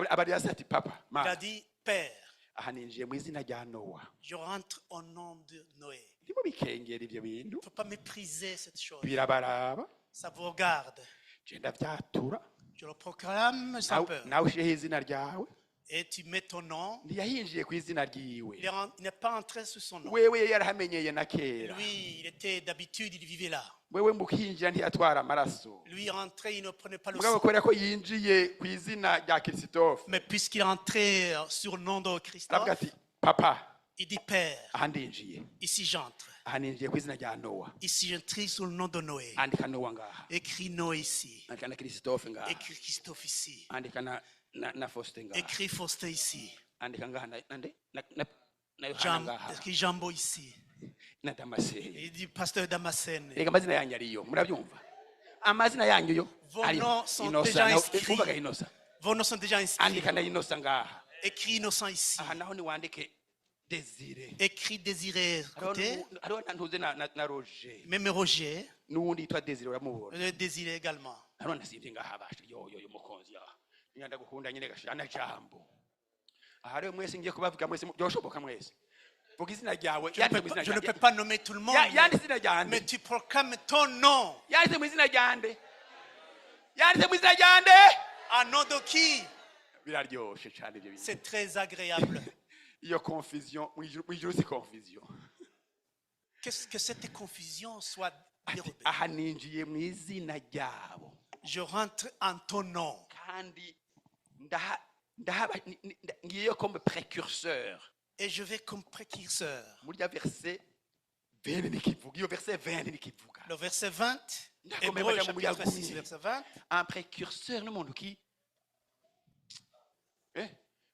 A: abari yasi ati papa
B: Il a
A: mana
B: dit, Père,
A: aha ninjiye mu izina rya Nowa
B: je rentre au nom de Noé.
A: ndimo bikengera ibyo bintu
B: Il ne faut pas mépriser cette chose.
A: birabaraba
B: Ça vous regarde.
A: genda vyatura
B: Je le proclame sans peur.
A: nawe ushireho izina ryawe
B: Et tu mets ton nom.
A: ntiyahinjiye ku izina ryiwe
B: Il n'est pas entré sous son nom.
A: wewe yarahamenyeye na kera
B: Lui, il était d'habitude, il vivait là.
A: wewe mu kwinjira ntiyatwara amaraso
B: Lui, rentré, il ne prenait pas le
A: mugabo
B: sang.
A: kubera ko yinjiye ku izina rya Christophe
B: Mais puisqu'il est entré sur le nom de
A: aravuga
B: Christophe,
A: ati papa
B: Il dit Père,
A: aha ndinjiye
B: ici j'entre.
A: aha ninjiye ku izina rya nowa
B: Ici j'entre sous le nom de Noé.
A: andika nowa ngaha
B: Écris Noé ici.
A: andika na christophe ngaha
B: Écris Christophe ici.
A: andika na faustin ngaha
B: Écris Faustin ici.
A: andika ngaha na yohana ngaha
B: Écris Jambo ici.
A: na damascene
B: Il dit Pasteur Damascène.
A: reka amazina yanyu ariyo murabyumva amazina yanyu yo
B: Vos noms sont
A: inosa
B: déjà inscrits.
A: uvuga inosa
B: Vos noms sont déjà inscrits.
A: andika na inosa ngaha
B: Écris Innocent ici.
A: aha naho niwandike desire
B: Écris Désiré côté.
A: hariho ntuze na roger
B: Même Roger.
A: n'uwundi yitwa desire uramubona
B: Désiré également.
A: hariho nasivye ngaha basha yo mukunzi ya nyanda gukunda nyine gashira na jambo aha rero mwese ngiye kubavuga mwese byoshoboka mwese vuga izina ryawe
B: Je ne peux pas nommer tout le monde.
A: yanditse izina ryande
B: Mais tu proclames ton nom.
A: yanditse mu izina ryande yanditse mu izina ryande
B: En nom de qui?
A: biraryoshe cyane ibyo bintu
B: C'est très agréable.
A: iyo confusion mu ijuru si confusion
B: Qu'est-ce que cette confusion soit dérobée.
A: aha ninjiye mu izina ryabo
B: Je rentre en ton nom.
A: kandi ngiyeyo comme précurseur
B: Et je vais comme précurseur.
A: muri ya verset 20 nikivuga iyo verset 20 nikivuga
B: Le verset 20,
A: D'accord, mais
B: Hébreux
A: madame
B: chapitre
A: Mouyagumi.
B: 6, verset 20.
A: un précurseur n'umuntu ki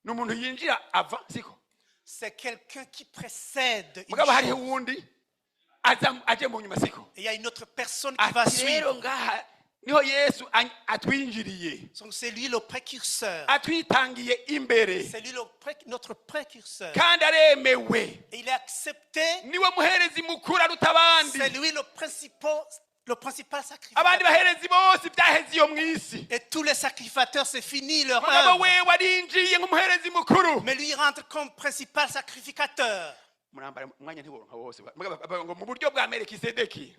A: n'umuntu yinjira ava siko
B: C'est quelqu'un qui précède une
A: mugabo hariho
B: chose.
A: uwundi aje mu nyuma siko
B: Et il y a une autre personne qui va
A: ati rero
B: suivre.
A: ngaha niho yesu atwinjiriye
B: Donc c'est lui le précurseur.
A: atwitangiye imbere
B: C'est lui notre précurseur.
A: kandi aremewe
B: Et il est accepté.
A: niwe muherezi mukuru aruta abandi
B: C'est lui le principal
A: abandi
B: sacrificateur.
A: baherezi bose byaheze iyo mu isi
B: Et tous les sacrificateurs, c'est fini leur
A: mugabo
B: œuvre.
A: we warinjiye nk'umuherezi mukuru
B: Mais lui il rentre comme principal sacrificateur.
A: murambara umwanya ntiworonka wose ngo mu buryo bwa melikisedeki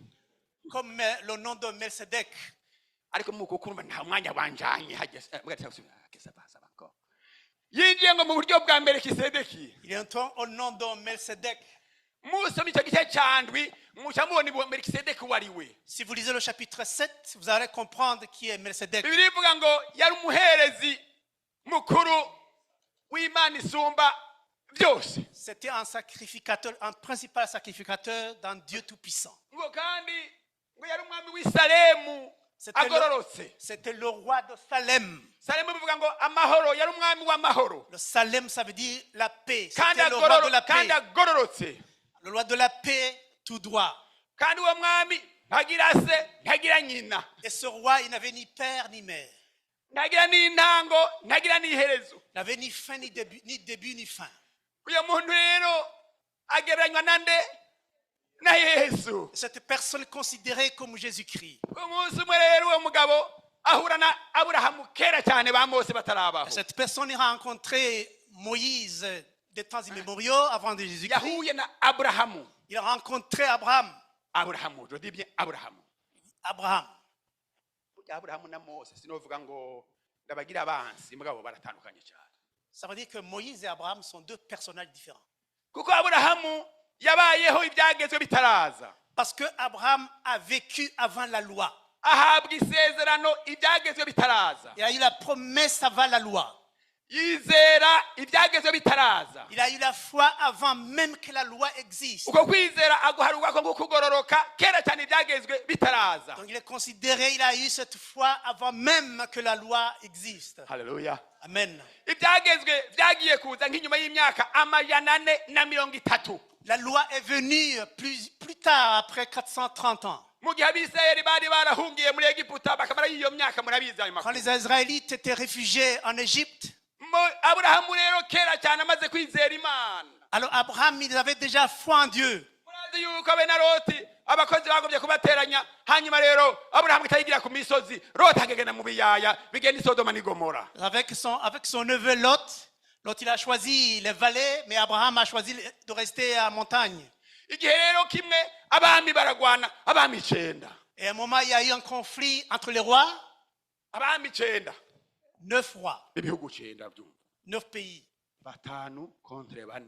B: Comme le nom de Melchizedek.
A: ariko muko kurumva nta mwanya wanjanye hageze yinjiye ngo mu buryo bwa melikisedeki
B: Il entend au nom de Melchizedek.
A: musoma icyo gice cyandwi muca mubona melikisedeki wariwe
B: Si vous lisez le chapitre 7, vous allez comprendre qui est Melchizedek.
A: bibiri ivuga ngo yari umuherezi mukuru w'imana isumba byose
B: C'était un sacrificateur, un principal sacrificateur dans Dieu Tout-Puissant.
A: ngo kandi ngo yari umwami w'isalemu agororotse
B: C'était le roi de Salem.
A: salemu bivuga ngo amahoro yari umwami w'amahoro
B: Le Salem, ça veut dire la paix.
A: kandi
B: C'était le roi de la
A: kandi
B: paix.
A: agororotse
B: Le roi de la paix, tout droit.
A: kandi uwo mwami ntagira se ntagira nyina
B: Et ce roi, il n'avait ni père ni mère.
A: ntagira n'intango ntagira n'iherezo
B: Il n'avait ni fin, ni début, ni fin.
A: uyu muntu rero agereranywa na nde na yesu
B: Cette personne considérée comme Jésus-Christ.
A: umunsi umwe rero uwo mugabo ahura na aburahamu kera cyane ba mose batarabaho
B: Cette personne a rencontré Moïse des temps immémoriaux avant de Jésus-Christ.
A: yahuye na aburahamu
B: Il a rencontré Abraham.
A: aburahamu je dis bien aburahamu
B: Abraham.
A: burya aburahamu na mose sinovuga ngo ndabagira abansi mugabo baratandukanye cyane
B: Ça veut dire que Moïse et Abraham sont deux personnages différents.
A: kuko aburahamu yabayeho ibyagezwe bitaraza
B: Parce que Abraham a vécu avant la loi.
A: ahabwa isezerano ibyagezwe bitaraza
B: Il a eu la promesse avant la loi.
A: yizera ibyagezwe bitaraza
B: Il a eu la foi avant même que la loi existe.
A: uko kwizera aguharurwa ko kugororoka kera cyane ibyagezwe bitaraza
B: Donc il est considéré, il a eu cette foi avant même que la loi existe.
A: haleluya
B: Amen.
A: ibyagezwe byagiye kuza nk'inyuma y'imyaka 430
B: La loi est venue plus tard, après 430 ans.
A: mu gihe abisirayeli bari barahungiye muri egiputa bakamara iyo myaka murabizi ayo
B: Quand
A: makuru
B: les Israélites étaient réfugiés en Égypte,
A: aburahamu rero kera cyane amaze kwizera imana
B: alors Abraham, il avait déjà foi en Dieu.
A: murazi yuko abe na loti abakozi bagomye kubateranya hanyuma rero aburahamu itayigira ku misozi loti akagenda mu biyaya bigenda isodoma n'igomora
B: Avec son neveu Lot, Lot il a choisi les vallées, mais Abraham a choisi de rester à montagne.
A: igihe rero kimwe abami baragwana abami 9
B: Et à un moment, il y a eu un conflit entre les rois,
A: abami 9
B: 9 rois,
A: ibihugu 9 byumva
B: 9 pays,
A: 5 contre 4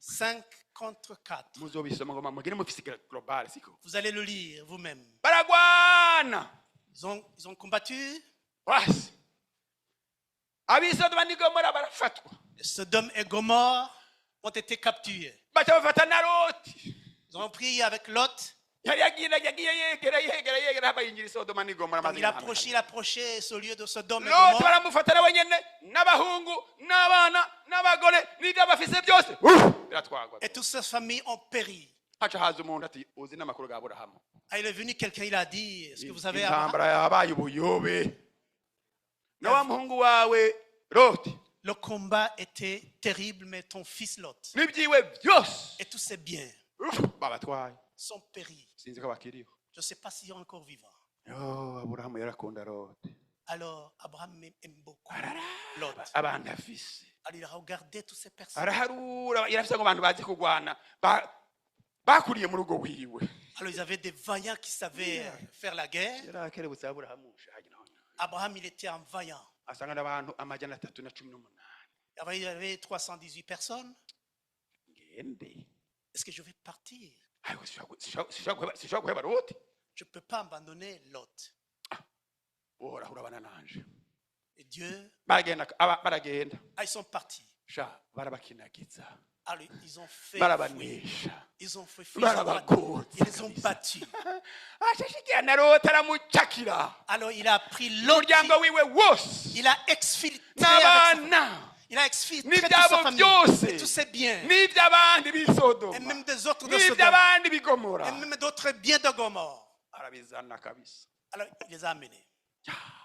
B: 5 contre 4.
A: muzobisoma ngo mugire mufise global siko
B: Vous allez le lire vous-même.
A: baragwana
B: Ils ont combattu.
A: basi abisodoma n'igomora barafatwa
B: Sodome et Gomorre ont été capturés.
A: baca bafata na Loti.
B: Ils ont pris avec Lot.
A: Yari yagiye yegera abayinjira Sodoma n'Igomora
B: Donc, il approchait ce lieu de Sodome et
A: Loti
B: Gomorrhe.
A: baramufata nawe nyene n'abahungu n'abana n'abagore n'ibyo bafise byose biratwagwa.
B: Et toutes ces familles ont péri.
A: Haca haza umuntu ati uzi n'amakuru ga Aburahamu.
B: Ah, il est venu quelqu'un, il a dit, est-ce que vous savez
A: Intambara yabaye ubuyobe. Na wa muhungu wawe Loti.
B: Le combat était terrible, mais ton fils Lot
A: N'ibyiwe byose
B: et tous ses biens
A: babatwaye.
B: sont péris.
A: Sinzi ko bakiriho.
B: Je ne sais pas s'il est encore vivant.
A: Yo Aburahamu yarakunda Loti.
B: Alors, Abraham aime beaucoup Lot.
A: Abandi afise.
B: Alors, il a regardé toutes ces personnes.
A: Araharura yarafise ngo abantu bazi kugwana bakuriye mu rugo wiwe.
B: Alors, ils avaient des vaillants qui savaient faire la guerre.
A: Yarakerebutse Aburahamu shaje none.
B: Abraham, il était un vaillant.
A: Asanga n'abantu amajana 318.
B: Il y avait 318 personnes.
A: Ngende.
B: Est-ce que je vais partir?
A: Sishobora guheba Loti.
B: Je ne peux pas abandonner Lot.
A: Uhora urabana nanje.
B: Et Dieu,
A: Baragenda.
B: ils sont partis.
A: Sha barabakinagiza.
B: Alors, ils ont fait
A: Barabanesha.
B: Ils ont fait
A: Barabakotsa.
B: ils les ont battus.
A: Ashashikiye na Loti aramucakira.
B: Alors, il a pris Lot.
A: Umuryango wiwe wose.
B: Il a exfiltré avec
A: N'abana.
B: il a exfiltré toute sa famille et tous ses biens.
A: N'iby'abandi b'i Sodoma.
B: Et même des autres de Sodome.
A: N'iby'abandi b'i Gomora.
B: Et même d'autres biens de Gomorre.
A: Arabizana kabisa.
B: Alors, il les a amenés.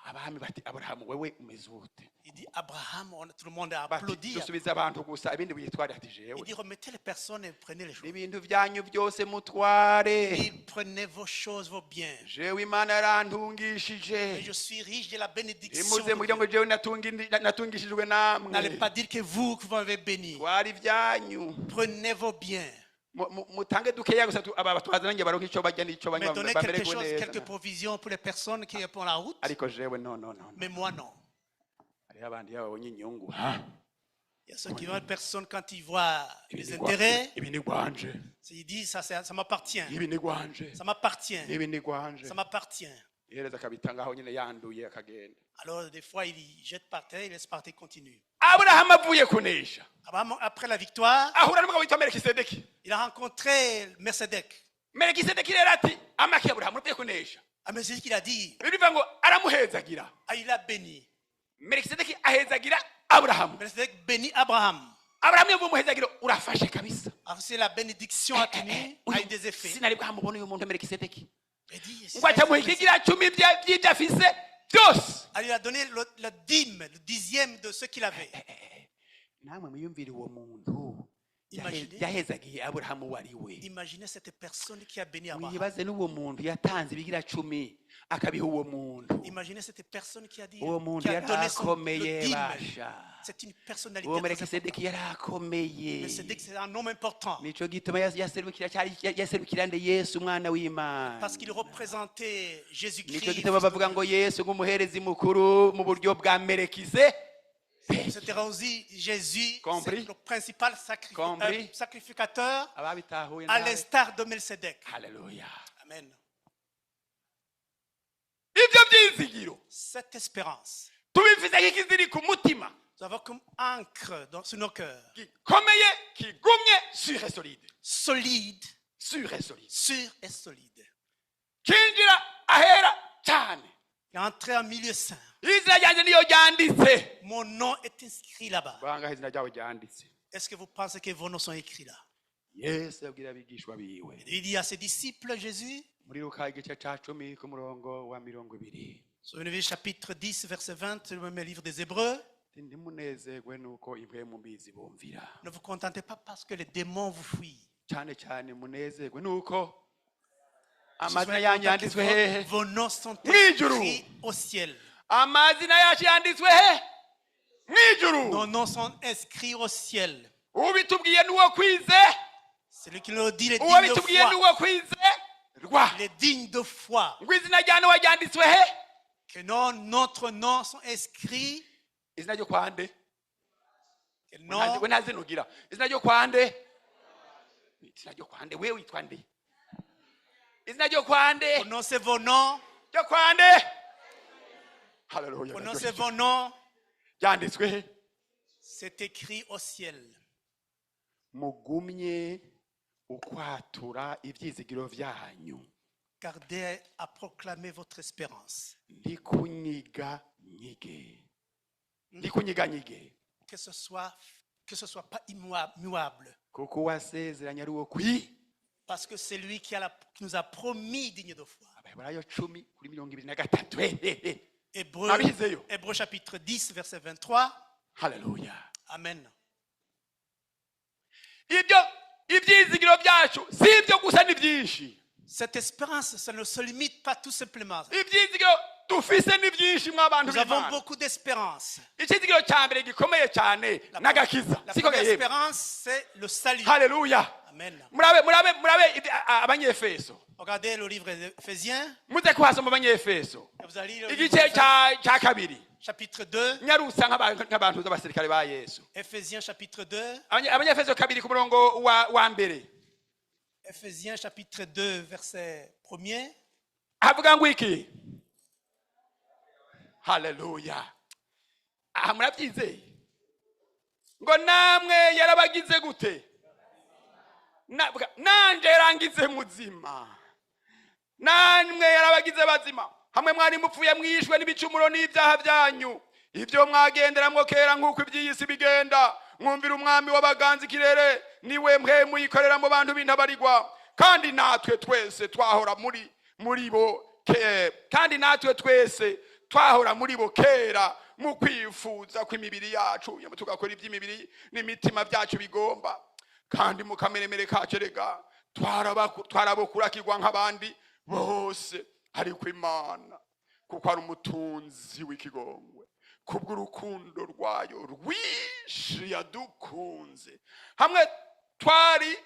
A: Abami bati Aburahamu wewe umeze ute?
B: Il dit Abraham, tout le monde a applaudi.
A: Dusubiza abantu gusa ibindi biyitware ati jewe.
B: Il dit remettez les personnes et prenez les choses.
A: Ibintu byanyu byose mutware.
B: Il prenez vos choses, vos biens.
A: Jewe Imana yarantungishije.
B: Et je suis riche de la bénédiction.
A: Imuze mugira ngo jewe natungishijwe namwe.
B: N'allez pas dire que vous m'avez béni.
A: Twari ibyanyu.
B: Prenez vos biens.
A: Mutange dukeya gusa abatwazananye baronka ico barya n'ico
B: Mais
A: banywa
B: donnez quelque chose, quelques provisions pour les personnes qui font la route.
A: Ariko jewe no.
B: Mais moi non.
A: Hariho abandi babonye inyungu.
B: Il y a ceux qui voient personne quand ils voient les intérêts.
A: Ibi ni gwanje.
B: Ils disent ça m'appartient.
A: Ibi ni gwanje.
B: Ça m'appartient.
A: Ibi ni gwanje.
B: Ça m'appartient.
A: Ihereza akabitanga aho nyine yanduye akagenda.
B: Alors des fois il jette par terre, il laisse par terre, continue.
A: Aburahamu avuye kunesha.
B: Abraham, après la victoire,
A: Ahura n'umugabo witwa Melikisedeki.
B: il a rencontré Melchisedec.
A: Melikisedeki rero ati amaki ya Aburahamu uvuye kunesha.
B: Melchisedec il a dit,
A: Bivuga ngo aramuhezagira.
B: il a béni.
A: Melikisedeki ahezagira Aburahamu.
B: Melchisedec bénit Abraham.
A: Aburahamu yavuye umuhezagiro urafashe kabisa.
B: Alors c'est la bénédiction a tenu, a eu des effets.
A: Sinari bwamubona uyu muntu Melikisedeki.
B: Il dit,
A: Ngo acamuha ikigira 10 by'ibyo afise byose.
B: alors il a donné le dîme, le dixième de ce qu'il avait.
A: Namwe mwiyumvire uwo muntu
B: Imaginez.
A: yahezagiye Aburahamu wariwe.
B: Imaginez cette personne qui a béni Abraham.
A: Mwibaze n'uwo muntu yatanze ibigira 10 akabiha uwo muntu.
B: Imaginez cette personne qui a dit,
A: Uwo muntu
B: qui a donné le
A: yarakomeye
B: dîme.
A: basha.
B: C'est une personnalité
A: Uwo
B: très
A: Melikisedeki
B: importante.
A: yarakomeye.
B: Melchisedec c'est un homme important
A: Nico gituma yaserukira nde Yesu umwana w'Imana.
B: parce qu'il représentait
A: Nico
B: Jésus-Christ.
A: gituma bavuga ngo Yesu nk'umuherezi mukuru mu buryo bwa Melekise.
B: C'était aussi Jésus,
A: Compris?
B: c'est le principal
A: Compris?
B: sacrificateur
A: Ababitahuye
B: à
A: nawe.
B: l'instar de Melchisedec.
A: Haleluya.
B: Amen.
A: Ibyo byizigiro
B: Cette espérance,
A: tubifite nk'ikiziri ku mutima
B: nous avons comme encre sur nos cœurs,
A: gikomeye kigumye sur et solide.
B: solide,
A: Sur et solide.
B: sûr et solide.
A: Kinjira ahera cyane.
B: Il est entré en milieu saint.
A: Izina ryanjye niyo ryanditse.
B: Mon nom est inscrit là-bas.
A: Bangahe izina ryawe ryanditse.
B: Est-ce que vous pensez que vos noms sont écrits là?
A: Yesu yabwira abigishwa biwe.
B: Il dit à ses disciples, Jésus,
A: Muri Luka igice cya 10 ku murongo wa 20.
B: souvenez-vous chapitre 10, verset 20, le même livre des Hébreux.
A: Ntimunezerwe nuko impwemu mbizi bumvira.
B: Ne vous contentez pas parce que les démons vous fuient.
A: Cyane munezerwe nuko
B: Soyez
A: amazina yanyu
B: contents que
A: yanditswe hehe.
B: vos noms sont
A: Mwijuru.
B: écrits au ciel.
A: Amazina yacu yanditswe he mwijuru.
B: Nos noms sont inscrits au ciel.
A: Ubitubwiye nuwo kwize.
B: Celui qui nous dit les
A: Uwo
B: dignes de
A: bitubwiye
B: foi.
A: nuwo kwize. Rwa.
B: Les dignes de foi.
A: Ngo izina rya Nowa ryanditswe he.
B: Que notre nom sont inscrits.
A: Izina ryo kwande.
B: Que non,
A: We ntazinugira. Izina ryo kwande. Izina ryo kwande wewe witwa nde? Izina ryo kwande.
B: prononcez vos noms.
A: Ryo kwande. Haleluya.
B: Prononcez vos noms.
A: Ryanditswe he.
B: C'est écrit au ciel.
A: mugumye ukwatura ibyizigiro byanyu.
B: Gardez à proclamer votre espérance. Que ce soit pas immuable. Parce que c'est lui qui nous a promis digne de foi. Hébreux chapitre 10, verset 23.
A: Alléluia.
B: Amen. Cette espérance, ça ne se limite pas tout simplement. Nous avons beaucoup d'espérance. La première espérance, c'est le salut.
A: Alléluia.
B: Amen.
A: Regardez
B: le livre d'Éphésiens. Vous allez lire le chapitre 2. Éphésiens chapitre 2. Éphésiens chapitre 2, verset 1er.
A: Haleluya. Aha murabyizeye ngo namwe yarabagize gute nanje yarangize muzima namwe yarabagize bazima hamwe mwari mupfuye mwishwe n'ibicumuro n'ibyaha byanyu ibyo mwagenderamwo kera nk'uko iby'iyisi bigenda mwumvira umwami w'abaganzi kirere niwe mwe muyikorera mu bantu bintabarirwa kandi natwe twese twahora muri bo kandi natwe twese twahora muri bo kera mu kwifuza kw'imibiri yacu tugakora iby'imibiri n'imitima byacu bigomba kandi mu kameremere kacu rega twarabokurakirwa nk'abandi bose ariko Imana kuko ari umutunzi w'ikigongwe kubw'urukundo rwayo rwinshi yadukunze hamwe twari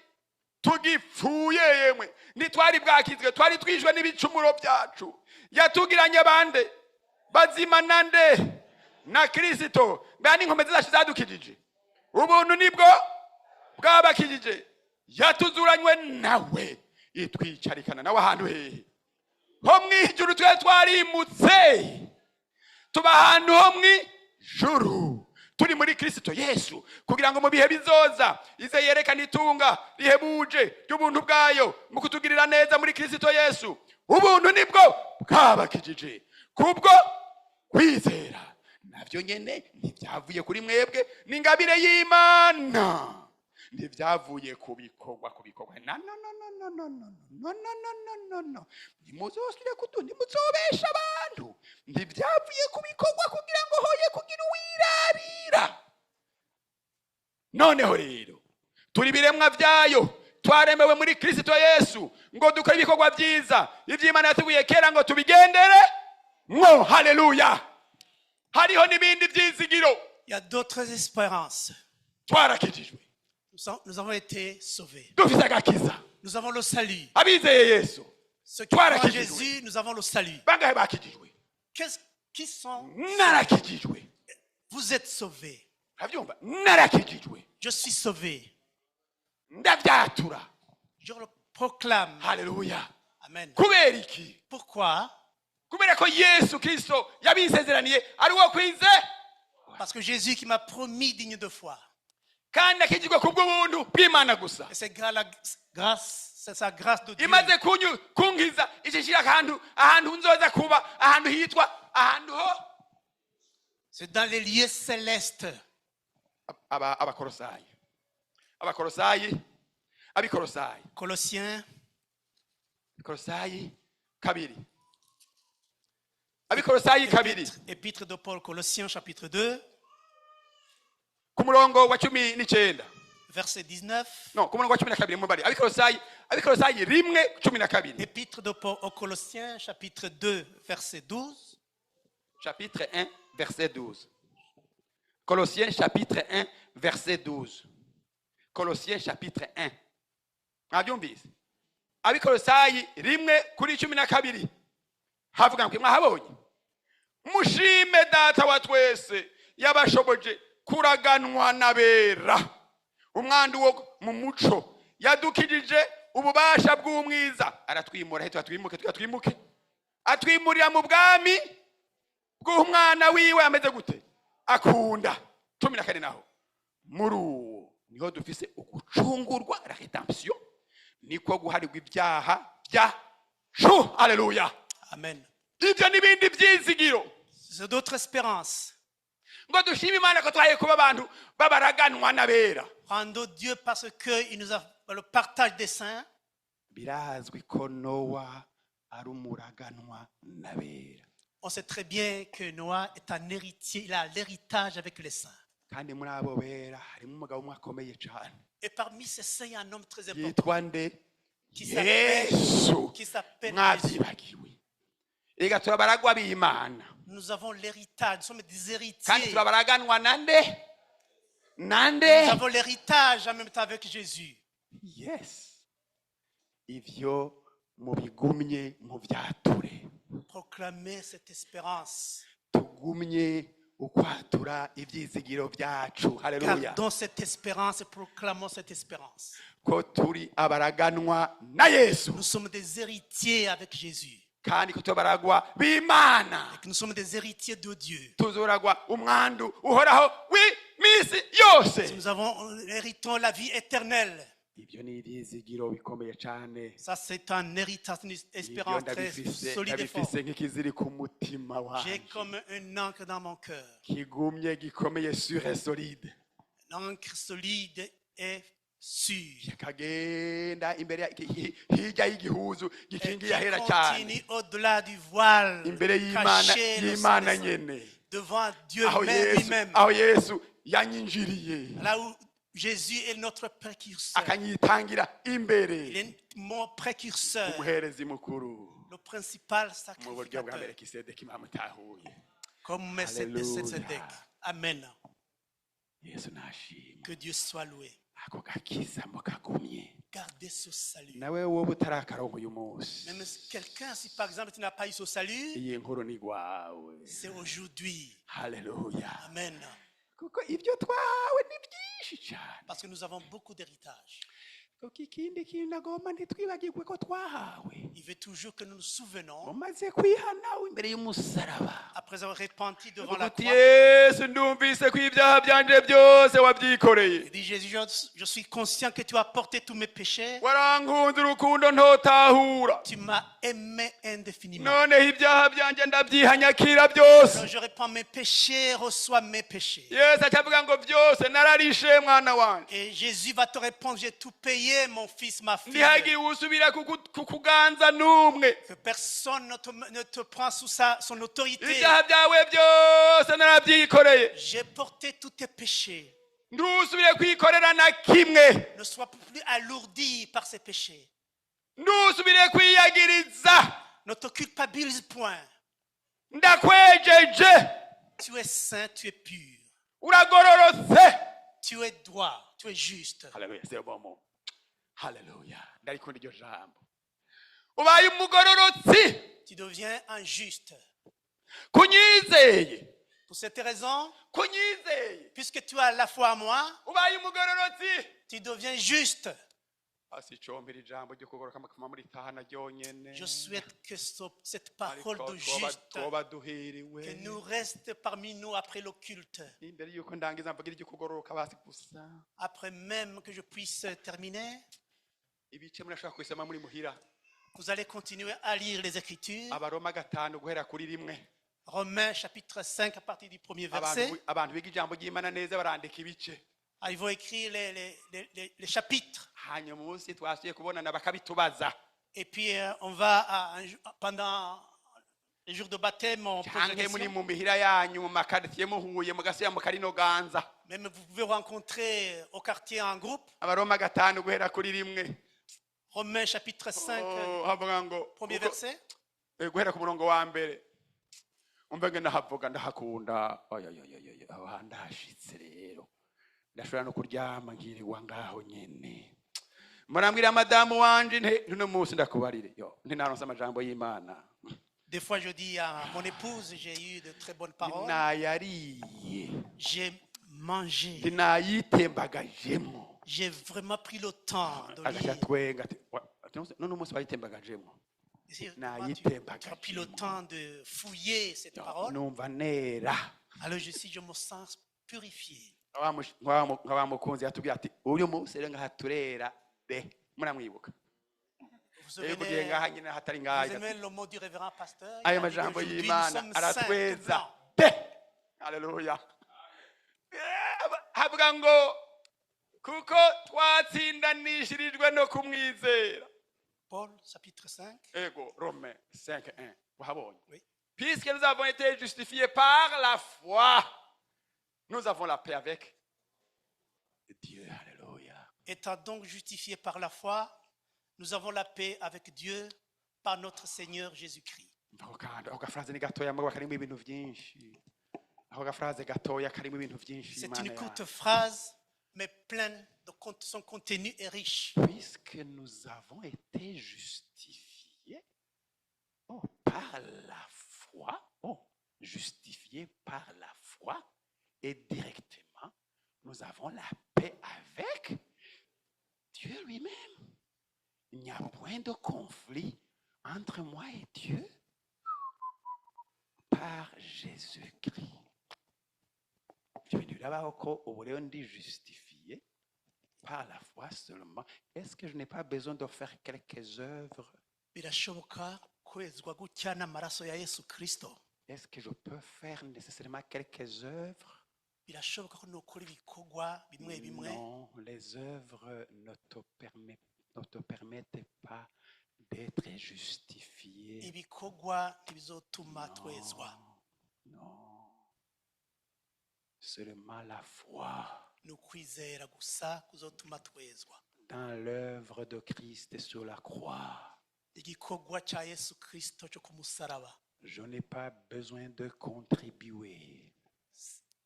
A: tugipfuye yemwe ntitwari bwakizwe twari twishwe n'ibicumuro byacu yatugiranye bande bazima nande na Kristo bani inkomezi zacu zadukijije ubuntu nibwo bwabakijije yatuzuranywe nawe itwicarikana nawe ahantu hehe ho mwijuru twe twarimutse tuba ahantu ho mwijuru turi muri Kristo Yesu kugira ngo mu bihe bizoza ize yerekana itunga rihebuje ry'ubuntu bwayo mu kutugirira neza muri Kristo Yesu ubuntu nibwo bwabakijije kubwo kwizera navyo nyene ntibyavuye kuri mwebwe n'ingabire y'Imana ntibyavuye kubikorwa no nimuzosire kutundi muzobesha abantu ntibyavuye kubikorwa kugira ngo hoye kugira uwirarira noneho rero turi biremwa byayo twaremewe muri Kristo Yesu ngo dukore ibikorwa byiza iby'Imana yatubuye kera ngo tubigendere mwo. Haleluya. Hariho n'ibindi byizigiro.
B: Il y a d'autres espérances.
A: Twarakijijwe.
B: Nous avons été sauvés.
A: Dufise agakiza.
B: Nous avons le salut.
A: Abizeye Yesu.
B: Ceux qui croient en Jésus, nous avons le salut.
A: Bangahe bakijijwe?
B: Qui sont?
A: Narakijijwe.
B: Vous êtes sauvés.
A: Avyumva? Narakijijwe.
B: Je suis sauvé.
A: Ndavyatura.
B: Je le proclame.
A: Haleluya.
B: Amen.
A: Kubera iki?
B: Pourquoi?
A: Kubera ko Yesu Kristo yabisezeraniye ari wo kwize.
B: Parce que Jésus qui m'a promis digne de foi.
A: Kandi akijijwe kubw'ubuntu bw'Imana gusa.
B: C'est grâce, c'est sa grâce de Dieu.
A: Imaze kungiza ishishira ahantu nzoza kuba ahantu hitwa ahantu ho.
B: C'est dans les lieux célestes.
A: Abakolosayi.
B: Colossiens.
A: Kolosayi kabiri. Abikolosayi kabiri.
B: Épître de Paul, Colossiens chapitre 2.
A: Ku murongo wa 19.
B: Verset 19.
A: Non, ku murongo wa 12 mubari. Abikolosayi rimwe 12.
B: Épître de Paul aux Colossiens chapitre 2 verset 12.
A: Chapitre 1 verset 12. Colossiens chapitre 1 verset 12. Colossiens chapitre 1. Abyumvise. Abikolosayi rimwe kuri 12. Havuga ngo mwahabonye. Mushime data wa twese yabashoboje kuraganwa nabera. Umwandu wo mu muco yadukijije ububasha bw'umwiza aratwimura hetu atwimuke atwimurira mu bwami bw'umwana wiwe ameze gute akunda 14 naho muri niho dufise ugucungurwa la rédemption niko guharirwa ibyaha byacu. Haleluya,
B: Amen.
A: ibyo n'ibindi byizigiro.
B: C'est d'autres espérances.
A: Ngo dushime Imana ko twaye kuba abantu babaraganwa n'abera.
B: Rendons Dieu parce qu'il nous a le partage des saints.
A: Birazwi ko Nowa ari umuraganwa n'abera.
B: On sait très bien que Noah est un héritier, il a l'héritage avec les saints.
A: Kandi muri abo bera harimo umugabo umwe akomeye cyane.
B: Et parmi ces saints, il y a un homme très important
A: Yitwa nde?
B: qui
A: Yesu.
B: s'appelle Jésus.
A: Mwabyibagiwe. Ega turabaragwa b'Imana.
B: Nous avons l'héritage, nous sommes des
A: Kandi
B: héritiers.
A: turabaraganwa nande?
B: Nous
A: Nande?
B: avons l'héritage en même temps avec Jésus.
A: Yes. Ivyo mubigumye mu byature.
B: Proclamer cette espérance.
A: Tugumye ukwatura ibyizigiro byacu. Haleluya.
B: Gardons cette espérance et proclamons cette espérance.
A: Ko turi abaraganwa na Yesu.
B: Nous sommes des héritiers avec Jésus.
A: Kandi ko tubaragwa b'Imana.
B: Et que nous sommes des héritiers de Dieu.
A: Tuzoragwa umwandu uhoraho w'imisi yose.
B: Nous héritons la vie éternelle.
A: Ibyo ni ibyizigiro bikomeye cyane.
B: Ça, c'est un héritage, une espérance très solide et forte.
A: nk'ikiziri ku mutima
B: J'ai
A: wawe.
B: comme un encre dans mon cœur.
A: Kigumye gikomeye sur et solide.
B: L'encre solide et sûre.
A: Kagenda imbere hirya y'igihuzu
B: Et
A: gikingiye
B: qui
A: ahera cyane.
B: continue au-delà du voile.
A: Imbere y'Imana
B: Caché le
A: y'Imana
B: sang des saints.
A: nyene.
B: Devant Dieu
A: Aho
B: lui-même.
A: Yesu yanyinjiriye.
B: Là où Jésus est notre précurseur.
A: Akanyitangira imbere.
B: Il est mon précurseur.
A: Umuherezi mukuru.
B: Le principal
A: Mu buryo bwa
B: sacrificateur.
A: Melikisedeki mwamutahuye.
B: Comme Melchizedek. Amen.
A: Yesu nashimwe.
B: Que Dieu soit loué.
A: Ako gakiza mukagumye.
B: Gardez ce salut.
A: Nawe wowe utarakaronka uyu munsi.
B: Même quelqu'un, si par exemple tu n'as pas eu ce salut,
A: Iyi nkuru ni gwawe.
B: c'est aujourd'hui.
A: Haleluya.
B: Amen.
A: Kuko ibyo twawe ni byinshi cyane.
B: Parce que nous avons beaucoup d'héritage.
A: Kuko ikindi kintu agomba ntitwibagirwe ko twahawe.
B: Il veut toujours que nous nous souvenons,
A: Umaze kwihana imbere y'umusaraba.
B: après avoir repenti devant la
A: Uti
B: croix.
A: Yesu ndumvise ko ibyaha byanje byose wabyikoreye.
B: Il dit Jésus, je suis conscient que tu as porté tous mes péchés.
A: Warankunze urukundo ntotahura.
B: Tu m'as aimé indéfiniment.
A: Noneho ibyaha byanje ndabyihanyakira byose.
B: Alors je répands mes péchés, reçois mes péchés.
A: Yesu acavuga ngo byose nararishe mwana wanje.
B: Et Jésus va te répondre, j'ai tout payé, mon fils, ma fille.
A: Ntihagire usubira kukuganza n'umwe.
B: Que personne ne te prend sous son autorité.
A: Ibyaha byawe byose narabyikoreye.
B: J'ai porté tous tes péchés.
A: Ntusubire kwikorera na kimwe.
B: Ne sois plus alourdi par ces péchés.
A: Ntusubire kwiyagiriza.
B: Ne te culpabilise point.
A: Ndakwejeje.
B: Tu es saint, tu es pur.
A: Uragororotse.
B: Tu es droit, tu es juste.
A: Haleluya, c'est bon mot. Haleluya. Ndarikunda iryo jambo. Ubaye umugororotsi.
B: Tu deviens un juste.
A: Kunyizeye.
B: Pour cette raison,
A: Kunyizeye.
B: puisque tu as la foi en moi,
A: Ubaye umugororotsi.
B: tu deviens juste.
A: Asicombera ijambo ryo kugoroka makama muri tahana ryonyene.
B: Je souhaite que cette parole de
A: Ariko
B: juste
A: twoba duhiriwe.
B: que nous reste parmi nous après le culte.
A: Imbere yuko ndangiza mvugira iryo kugoroka basi gusa.
B: Après même que je puisse terminer,
A: Ibice murashaka kwisema muri muhira.
B: vous allez continuer à lire les Écritures.
A: Abaroma 5 guhera kuri rimwe.
B: Romains chapitre 5 à partir du premier verset.
A: Abantu biga ijambo ry'Imana neza barandika ibice.
B: Ah, ils vont écrire les chapitres.
A: Hanyuma umunsi twasuye kubonana bakabitubaza.
B: Et puis on va, pendant les jours de baptême, on pose des
A: Canke muri
B: questions.
A: mu mihira yanyu mu makaritiye muhuye mugasiya mu karino ganza.
B: Même vous pouvez rencontrer au quartier en groupe.
A: Abaroma 5 guhera kuri rimwe.
B: Romains chapitre 5,
A: Havuga ngo
B: premier verset.
A: guhera ku murongo wa mbere. Umvenge ndahavuga ndahakunda. Aho handashitse rero. Ndashobora no kuryama nkirirwa ngaho nyene. Murambwira madamu wanje ntuno munsi ndakubarire. Ntinaronse amajambo y'Imana.
B: Des fois, je dis à mon épouse, j'ai eu de très bonnes paroles.
A: Nayariye.
B: J'ai mangé.
A: Nayitembagajemo.
B: J'ai vraiment pris le temps de lire.
A: Agashatwenga ati none munsi bayitembagajemo.
B: Tu
A: Nayitembagajemo.
B: as pris le temps de fouiller cette parole.
A: Numva nera.
B: Alors je me sens purifié.
A: nk'aba mukunzi yatubwiye ati uyu munsi rero ngaha turera de muramwibuka
B: Vous
A: rero kugiye ngaha nyine hatari ngaha
B: aimez le mot du révérend pasteur?
A: ayo
B: Il a dit
A: majambo
B: qu'aujourd'hui, nous
A: y'Imana
B: sommes saints et
A: aratweza
B: blancs.
A: de haleluya havuga ngo kuko twatsindanishirijwe no kumwizera
B: Paul, chapitre 5.
A: ego Romains 5:1 wahabonye
B: Oui.
A: puisque nous avons été justifiés par la foi nous avons la paix avec Dieu haleluya
B: Étant donc justifiés par la foi, nous avons la paix avec Dieu par notre Seigneur Jésus-Christ.
A: ako gafraze ni gatoya mugabo karimo ibintu byinshi ako gafraze gatoya karimo ibintu byinshi
B: C'est
A: Imana
B: une
A: yacu.
B: courte phrase, mais pleine de son contenu est riche.
A: Puisque nous avons été justifiés par la foi, justifiés par la foi, et directement, nous avons la paix avec Dieu lui-même. Il n'y a point de conflit entre moi et Dieu par Jésus-Christ. Je vais dire là-bas on dit justifié par la foi seulement. Est-ce que je n'ai pas besoin de faire quelques œuvres?
B: Birashoboka kwezwa gutya n'amaraso ya Yesu Kristo.
A: Est-ce que je peux faire nécessairement quelques œuvres?
B: Birashoboka ko nokora ibikorwa bimwe bimwe.
A: Non, les œuvres ne te permettent pas d'être justifié.
B: Ibikorwa ntibizotuma twezwa.
A: Non. Seulement la foi
B: Ni ukwizera gusa kuzotuma twezwa.
A: dans l'œuvre de Christ sur la croix.
B: Igikorwa cya Yesu Kristo cyo ku musaraba.
A: Je n'ai pas besoin de contribuer.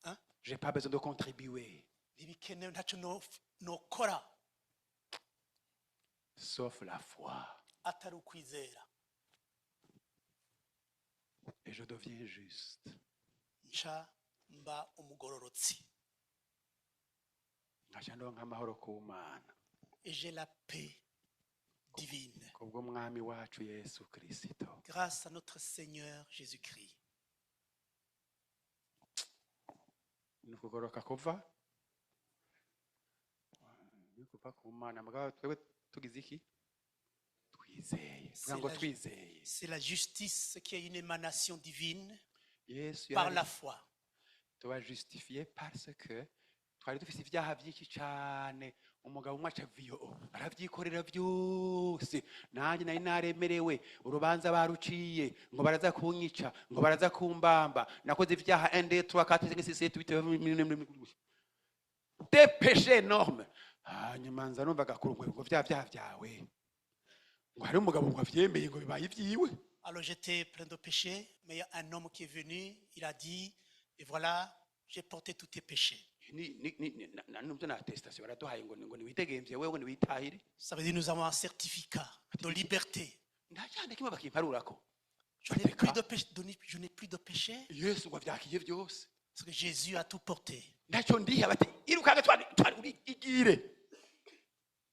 B: Hein?
A: Je n'ai pas besoin de contribuer.
B: Ntibikenewe ntacyo nokora
A: Sauf la foi.
B: atari ukwizera.
A: Et je deviens juste.
B: Nca mba umugororotsi.
A: Ngaca ndonka amahoro ku Mana.
B: Et j'ai la paix divine.
A: Kubw'umwami wacu Yesu Kristo.
B: Grâce à notre Seigneur Jésus-Christ.
A: Ni ukugoroka kuva ku Mana. Mugabo twebwe tugize iki? Twizeye. Tuvuga ngo twizeye.
B: C'est la justice qui est une émanation divine
A: Yesu
B: par la foi.
A: tuba justifié parce que twari dufite ibyaha byinshi cyane umugabo umwe aca arabyikorera byose nanjye nari naremerewe urubanza baruciye ngo baraza kunyica ngo baraza kumbamba nakoze ibyaha 1 2 3 4 5 6 7 8 des péchés énormes hanyuma nza numva gakurungwe ngo byaha byawe ngo hari umugabo ngo avyemeye ngo bibaye ibyiwe.
B: Alors j'étais plein de péchés, mais il y a un homme qui est venu, il a dit, et voilà, j'ai porté tous tes péchés. Ça veut dire nous avons un certificat de liberté. Je n'ai plus de péché. Parce que Jésus a tout porté.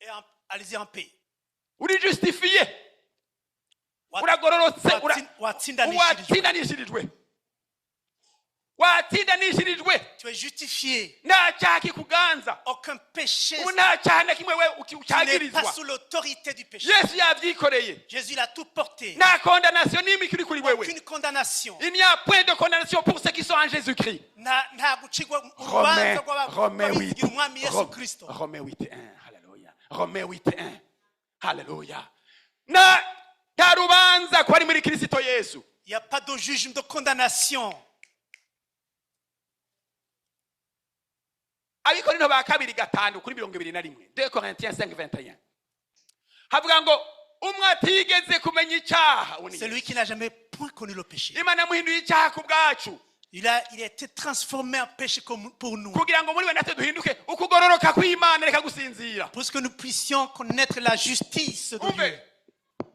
B: Et allez-y en paix.
A: Uri justifié. Uragororotse watsindanishirijwe. Watsindanishirijwe.
B: Tu es justifié.
A: Nta cyaha kikuganza.
B: Aucun péché.
A: Nta cyaha na kimwe wewe ucyagirizwa.
B: Tu n'es pas sous l'autorité du péché.
A: Yesu yabyikoreye.
B: Jésus l'a tout porté.
A: Nta condamnation n'imwe kuri kuri wewe.
B: Aucune condamnation.
A: Il n'y a point de condamnation pour ceux qui sont en Jésus-Christ.
B: Nta gucigwa
A: Romains
B: urubanza
A: 8.
B: umwami Yesu Kristo.
A: Romains 8:1. Hallelujah. Romains 8:1. Hallelujah. Nta rubanza ko ari muri Kristo Yesu.
B: Il n'y a pas de jugement de condamnation.
A: Abikorintho ba kabiri gatanu kuri 21. 2 Corinthiens 5:21. Havuga ngo umwe atigeze kumenya icyaha.
B: C'est lui qui n'a jamais point connu le péché.
A: Imana muhinduye icyaha ku bwacu.
B: Il a été transformé en péché pour nous.
A: Kugira ngo muri we natwe duhinduke ukugororoka kw'Imana reka gusinzira.
B: Pour que nous puissions connaître la justice de Dieu.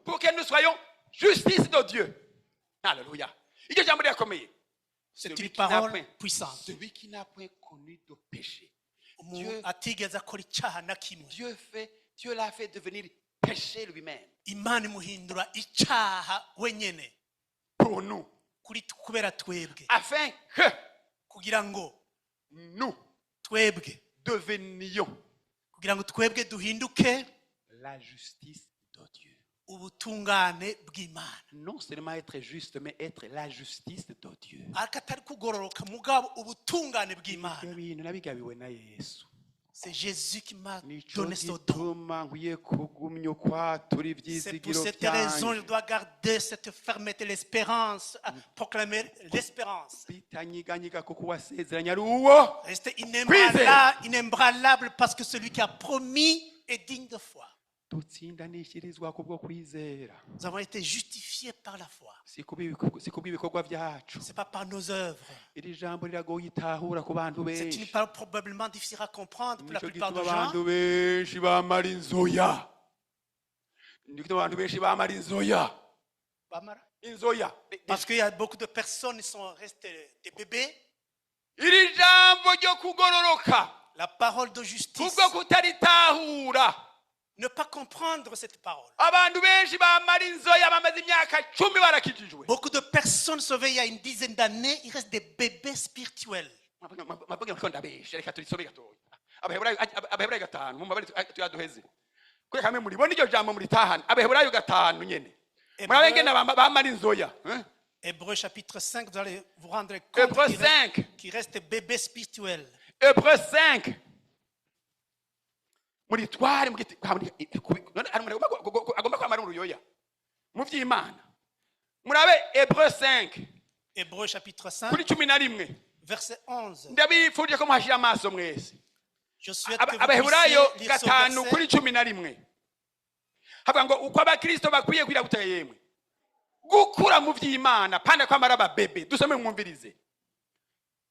A: Pour que nous soyons justice de Dieu. Alléluia. Iryo jambo rirakomeye.
B: C'est une parole puissante.
A: Celui qui n'a point connu de péché. Dieu l'a fait devenir péché lui-même. Pour nous. Afin que nous
B: twebwe
A: devenions
B: kugira ngo twebwe duhinduke
A: la justice de Dieu.
B: ubutungane bw'Imana.
A: Non seulement être juste, mais être la justice de Dieu.
B: ariko atari kugororoka mugabo ubutungane bw'Imana.
A: Ibyo bintu nabigabiwe na Yesu.
B: C'est Jésus qui m'a
A: Nico
B: donné ce don.
A: gituma nkwiye kugumya ukwatura
B: C'est pour
A: ibyizigiro
B: cette raison que je
A: byanjye
B: dois garder cette fermeté, l'espérance, proclamer l'espérance.
A: bitanyiganyiga kuko uwasezeranye ari uwo.
B: Rester inébranlable parce que celui qui a promis est digne de foi.
A: dutsindanishirizwa kubwo kwizera,
B: Nous avons été justifiés par la foi.
A: si kubw'ibikorwa byacu.
B: Ce n'est pas par nos œuvres.
A: Iri jambo riragoye itahura ku bantu
B: C'est une
A: benshi,
B: parole probablement difficile à comprendre pour la
A: nicyo
B: plupart
A: gituma
B: des gens.
A: abantu benshi bamara inzoya. Nicyo gituma abantu benshi bamara inzoya. Inzoya.
B: Parce qu'il y a beaucoup de personnes qui sont restées des bébés.
A: Iri jambo ryo kugororoka
B: La parole de justice.
A: kubwo kutaritahura,
B: Ne pas comprendre cette parole.
A: abantu benshi bamara inzoya bamaze imyaka 10 barakijijwe.
B: Beaucoup de personnes sauvées il y a une dizaine d'années, ils restent des bébés spirituels.
A: Mabwira ko ndabeshe, reka turisobe gatoya. Abaheburayo 5 mu mabare tuyaduheze. Kuri kamwe muri bo n'iryo jambo muri tahana. Abaheburayo 5 nyene. Murabe ngene bamara inzoya.
B: Hébreux chapitre 5, vous allez vous rendre
A: Hébreux
B: compte
A: 5.
B: qu'il reste bébé spirituel.
A: Hébreux 5. Muri tware agomba kwamara uruyoya mu by'Imana. Murabe Hébreux 5
B: Hébreux chapitre 5,
A: kuri 11.
B: verset 11.
A: Ndabifurije ko muhashira amaso mwese.
B: Je souhaite que vous
A: Abaheburayo
B: puissiez lire ce
A: 5 kuri
B: verset.
A: 11. Havuga ngo uko abakristo bakwiye kwira gutaya yemwe gukura mu by'Imana panda kwamara ababebe. Dusome mwumvirize.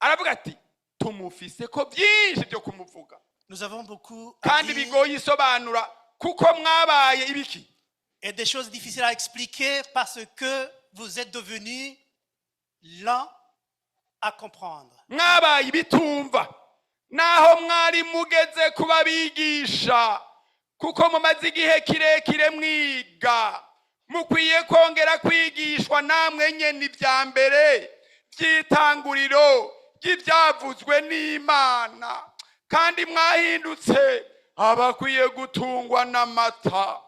A: Aravuga ati tumufise ko byinshi byo kumuvuga
B: Nous avons beaucoup à
A: kandi
B: dire
A: bigoye isobanura kuko mwabaye ibiki.
B: et des choses difficiles à expliquer parce que vous êtes devenus lents à comprendre.
A: Mwabaye ibitumva naho mwari mugeze kubabigisha kuko mumaze igihe kirekire mwiga, mukwiye kongera kwigishwa namwe nyene ibya mbere by'itanguriro ry'ibyavuzwe n'Imana, kandi mwahindutse abakwiye gutungwa n'amata,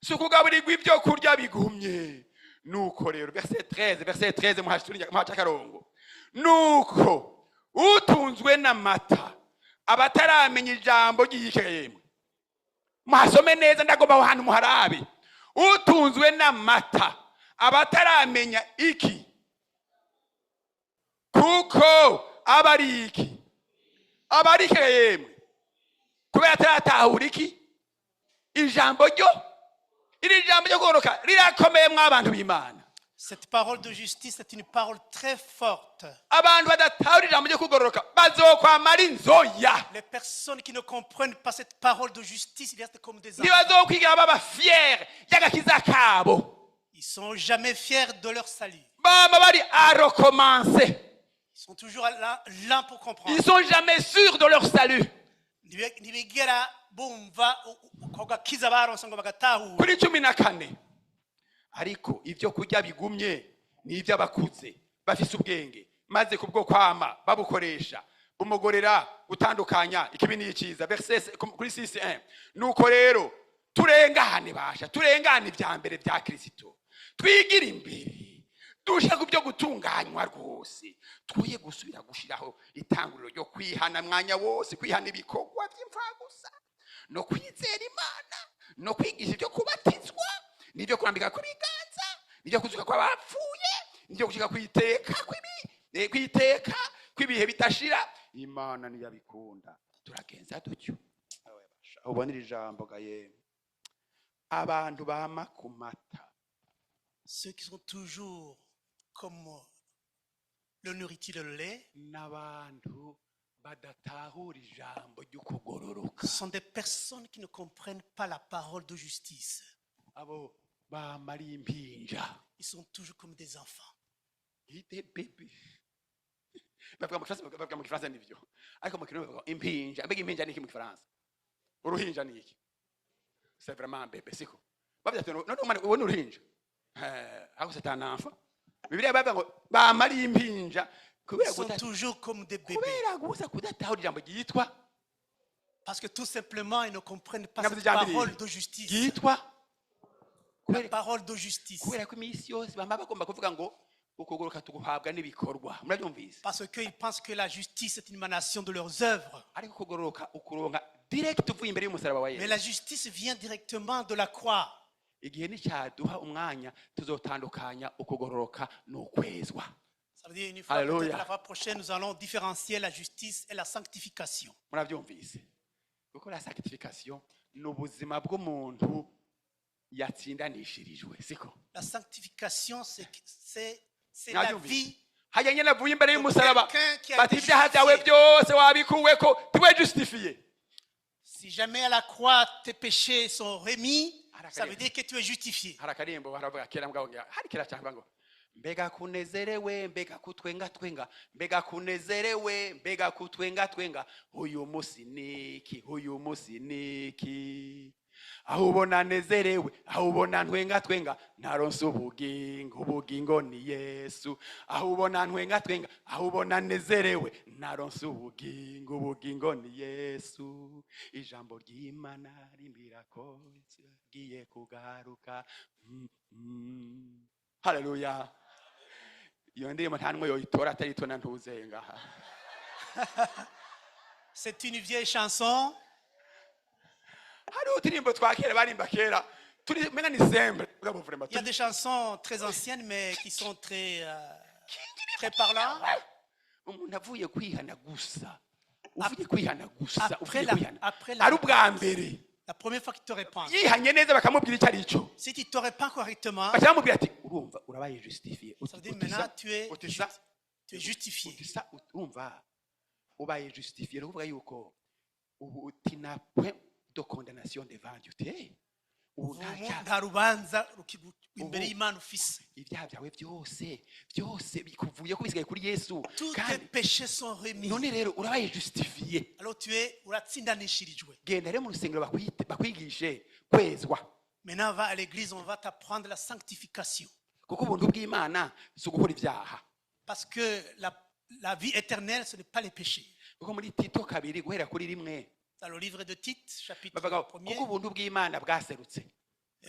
A: si ukugaburirwa ibyo kurya bigumye. Nuko rero verset 13 muhaca akarongo, nuko utunzwe n'amata abataramenya ijambo ry'ikiremwa. Mwasome neza ndagomba aho hantu muharabe. Utunzwe n'amata abataramenya iki, kuko abari iki, abari ikiremwa, kubera ataratahura iki ijambo ryo. Iri jambo ryo kugororoka rirakomeye mw'abantu b'Imana.
B: Cette parole de justice est une parole très forte.
A: Abantu badatahura ijambo ryo kugororoka bazokwamara inzoya.
B: Les personnes qui ne comprennent pas cette parole de justice, ils restent comme des enfants.
A: Ntibazokwigira baba fier y'agakiza kabo.
B: Ils sont jamais fiers de leur salut.
A: Bama bari à recommencer.
B: Ils sont toujours lents pour comprendre.
A: Ils sont jamais sûrs de leur salut.
B: Ntibigera bumva uko gakiza baronse ngo bagatahura.
A: Kuri 14. Ariko ivyo kurya bigumye ni iby'abakuze bafise ubwenge, maze kubwo kwama babukoresha bumugorera gutandukanya ikibi n'icyiza. Verset kuri 6:1. Nuko rero turengane ibya mbere bya Kristo, twigira imbere dushaka ibyo gutunganywa rwose, twoye gusubira gushiraho itanguriro ryo kwihana mwanya wose, kwihana ibikorwa by'imfagusa no kwizera Imana no kwigisha ibyo kubatizwa n'ibyo kurambika ku biganza n'ibyo kuzuka kw'abapfuye n'ibyo gushika kwiteka kw'ibihe bitashira. Imana niyabikunda turagenza dutyo. Ubonera ijambo gaye abantu bama ku mata,
B: ceux qui sont toujours comme le nourriture et le lait,
A: n'abantu badatahura ijambo ry'ukugororoka.
B: sont des personnes qui ne comprennent pas la parole de justice.
A: Abo bamari impinja,
B: ils sont toujours comme des enfants.
A: Des bébés. Bavuga mu Kifaransa nivyo, ariko mu Kirundi bavuga impinja. Mbega impinja ni iki mu Kifaransa? Uruhinja ni iki? C'est vraiment un bébé, siko? Bavuga ati no uruhinja. Ako c'est un enfant. Bibiliya bavuga ngo bamari impinja
B: Ils sont toujours comme des bébés. Parce que tout simplement, ils ne comprennent pas cette parole de justice. La parole de justice. Parce qu'ils pensent que la justice est une émanation de leurs œuvres. Mais la justice vient directement de la croix. Ça veut dire une fois, peut-être la fois prochaine, nous allons différencier la justice et la sanctification.
A: La sanctification,
B: c'est la vie. Si jamais à la croix tes péchés sont remis, ça veut dire que tu es justifié.
A: Mbega kunezerewe, mbega kutwenga twenga, mbega kunezerewe, mbega kutwenga twenga, huyu musi niki, huyu musi niki. Aho ubona nezerewe, aho ubona ntwenga twenga, naronse ubugingo, ubugingo ni Yesu. Aho ubona ntwenga twenga, aho ubona nezerewe, naronse ubugingo, ubugingo ni Yesu. Ijambo ry'Imana rimbwira ko giye kugaruka. Hallelujah.
B: C'est une vieille chanson.
A: Il y
B: a des chansons très anciennes mais qui sont très parlantes. Après la première fois qu'il te répand. Si tu te répands correctement, ça veut dire maintenant tu es justifié.
A: De condamnation devant Dieu.
B: Nta rubanza imbere y'Imana ufise.
A: Ibyaha byawe byose bikuvuye ko bisigaye kuri Yesu.
B: Tous tes péchés sont remis.
A: None rero urabaye justifié.
B: Alors tu es uratsindanishirijwe.
A: Genda rero mu rusengero bakwigishe kwezwa.
B: Maintenant va à l'église, on va t'apprendre la sanctification.
A: Kuko ubuntu bw'Imana si gukora ibyaha.
B: Parce que la vie éternelle ce n'est pas les péchés.
A: Kuko muri Tito 2 guhera kuri 1.
B: Dans le livre de Tite, chapitre 1er.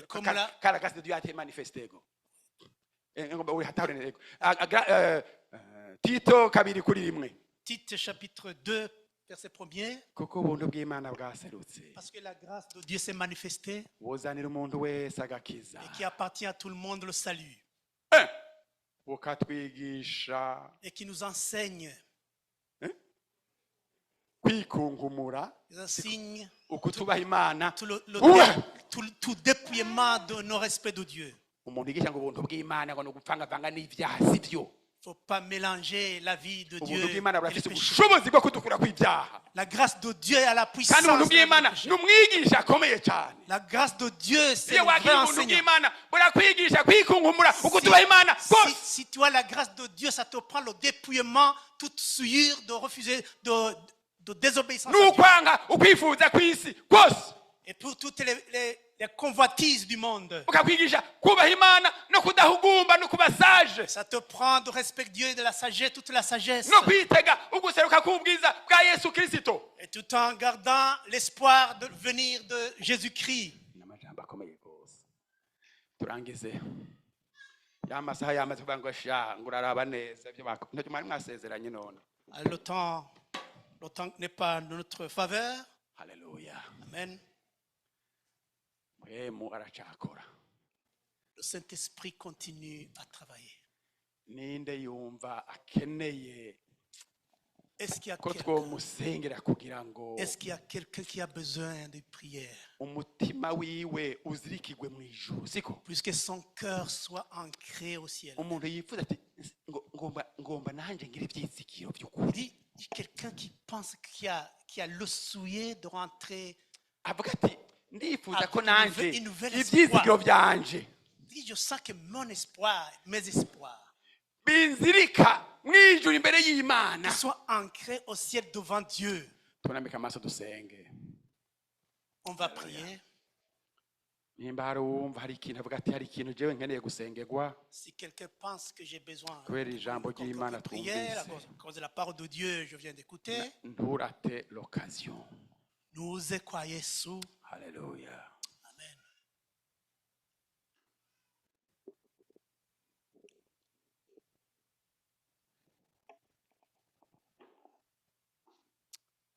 B: Comme la
A: grâce de Dieu a été manifestée.
B: Tite, chapitre 2, verset 1er. Parce que la grâce de Dieu s'est manifestée et qui appartient à tout le monde le salut. Et qui nous enseigne. Ils enseignent tout dépouillement de nos respects de Dieu. Il ne faut pas mélanger la vie de Dieu et le péché. La grâce de Dieu a la puissance. La grâce de Dieu, c'est le vrai enseignement. Si tu as la grâce de Dieu, ça te prend le dépouillement, toute souillure de refuser de désobéissance à Dieu. Et pour toutes les convoitises du monde. Ça te prend de respecter Dieu et de la sagesse, toute la sagesse. Et tout en gardant l'espoir de venir de Jésus-Christ. Le temps n'est pas de notre faveur.
A: Alléluia.
B: Amen. Le Saint-Esprit continue à travailler. Est-ce qu'il y a quelqu'un qui a besoin de prière? Puisque son cœur soit ancré au ciel. Il dit quelqu'un qui pense qui a le souhait de rentrer. Une nouvelle espoir. Dit, je sens que mon espoir, mes espoirs, qu'ils soient ancrés au ciel devant Dieu. On va prier.
A: nimba hari uwumva hari ikintu avuga ati hari ikintu jewe nkeneye gusengerwa
B: Si quelqu'un pense que j'ai besoin
A: kubera ijambo ry'Imana
B: de prière,
A: twumvise,
B: à cause de la parole de Dieu, je viens d'écouter,
A: nturate l'occasion.
B: nous kwa Yesu.
A: Haleluya.
B: Amen.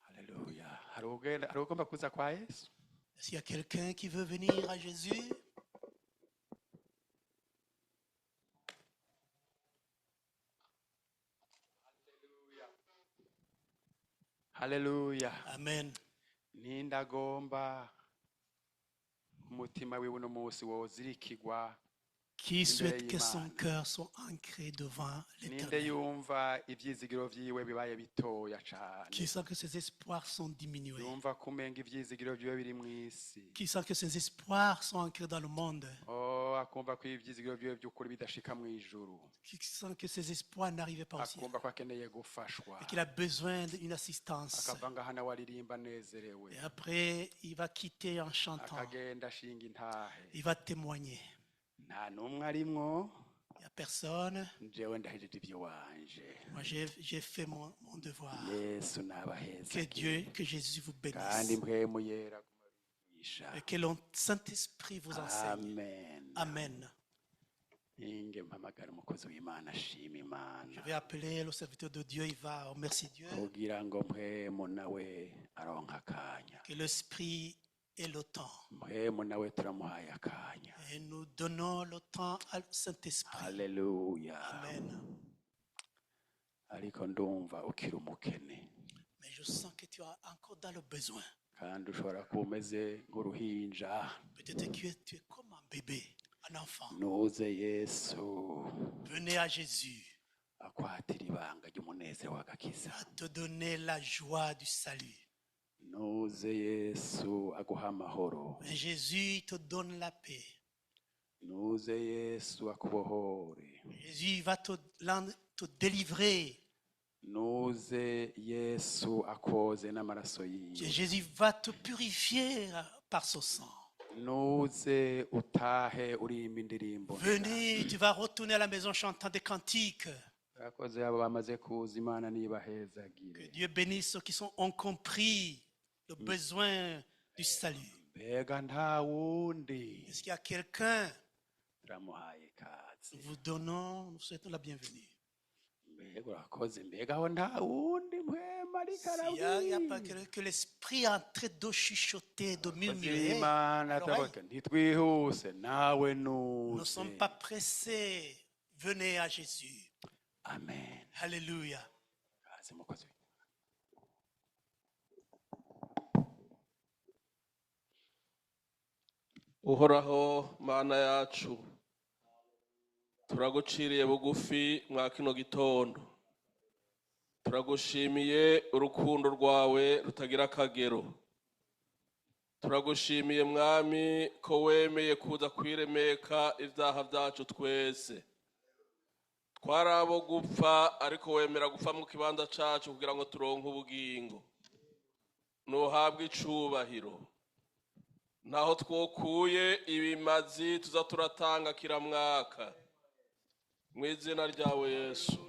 A: Haleluya. Hari ugomba kuza kwa Yesu?
B: S'il y a quelqu'un qui veut venir à Jésus,
A: Haleluya.
B: Amen.
A: Nindagomba umutima wiwe uno munsi wozirikirwa.
B: Qui souhaite que son cœur soit ancré devant
A: Ninde
B: l'Éternel.
A: yumva ivyizigiro vyiwe bibaye bitoya cane.
B: Qui sent que ses espoirs sont diminués.
A: Yumva kumenga ivyizigiro vyiwe biri mw'isi.
B: Qui sent que ses espoirs sont ancrés dans le monde.
A: Oh, akumva ko ivyizigiro vyiwe vy'ukuri bidashika mw'ijuru.
B: Qui sent que ses espoirs n'arrivaient pas au ciel.
A: Akumva ko akeneye gufashwa.
B: Et qu'il a besoin d'une assistance.
A: Akava ngaha nawe aririmba anezerewe.
B: Et après, il va quitter en chantant.
A: Akagenda ashinga intahe.
B: Il va témoigner.
A: Nta n'umwe arimwo.
B: Il n'y a personne.
A: Jewe ndahejeje ivyo wanje.
B: Moi, j'ai fait mon devoir.
A: Yesu nabaheza.
B: Que Dieu, que Jésus vous
A: Kandi
B: bénisse.
A: mpwemu yera kumarisha.
B: Et que le Saint-Esprit vous enseigne.
A: Amen.
B: Amen.
A: Inge mpamagara umukozi w'Imana ashima Imana.
B: Je vais appeler le serviteur de Dieu. Il va remercier Dieu.
A: Kugira ngo mpwemu nawe aronka akanya.
B: Que l'Esprit ait le temps.
A: Mpwemu nawe turamuhaye akanya.
B: Et nous donnons le temps au Saint-Esprit.
A: Haleluya.
B: Amen.
A: Ariko ndumva ukiri umukene.
B: Mais je sens que tu es encore dans le besoin.
A: Kandi ushobora kuba umeze nk'uruhinja.
B: Peut-être que tu es comme un bébé, un enfant.
A: Nuze Yesu.
B: Venez à Jésus.
A: Akwatira ibanga ry'umunezero w'agakiza.
B: À te donner la joie du salut.
A: Nuze Yesu aguha amahoro.
B: Et Jésus te donne la paix.
A: Nuze Yesu akubohore.
B: Jésus va te délivrer.
A: Nuze Yesu akoze n'amaraso yiwe.
B: Jésus va te purifier par son sang.
A: Nuze utahe urimba indirimbo.
B: Venez, tu vas retourner à la maison chantant des cantiques.
A: Akoze abo bamaze kuza Imana
B: Que
A: nibahezagire.
B: Dieu bénisse ceux qui ont compris le besoin du salut.
A: Mbega nta wundi.
B: Est-ce qu'il y a quelqu'un?
A: Turamuhaye ikaze.
B: Nous vous donnons, nous souhaitons la bienvenue.
A: Mbega urakoze, mbega aho nta wundi mpwema ariko
B: Il n'y a pas
A: arabwira.
B: que l'esprit est en train de chuchoter, de murmurer.
A: Imana atabaga ntitwihuse nawe
B: Nous ne sommes
A: nuze.
B: pas pressés. Venez à Jésus.
A: Amen.
B: Alléluia.
A: Kaze mukozi.
C: Uhoraho Mana yacu, turaguciriye bugufi mwa kino gitondo. Turagushimiye urukundo rwawe rutagira akagero. Turagushimiye mwami ko wemeye kuza kwiremeka ibyaha byacu twese. Twari abo gupfa ariko wemera gupfa mu kibanza cacu kugira ngo turonke ubugingo. Nuhabwe icubahiro. Naho twokuye ibimazi tuza turatanga kiramwaka mu izina ryawe Yesu.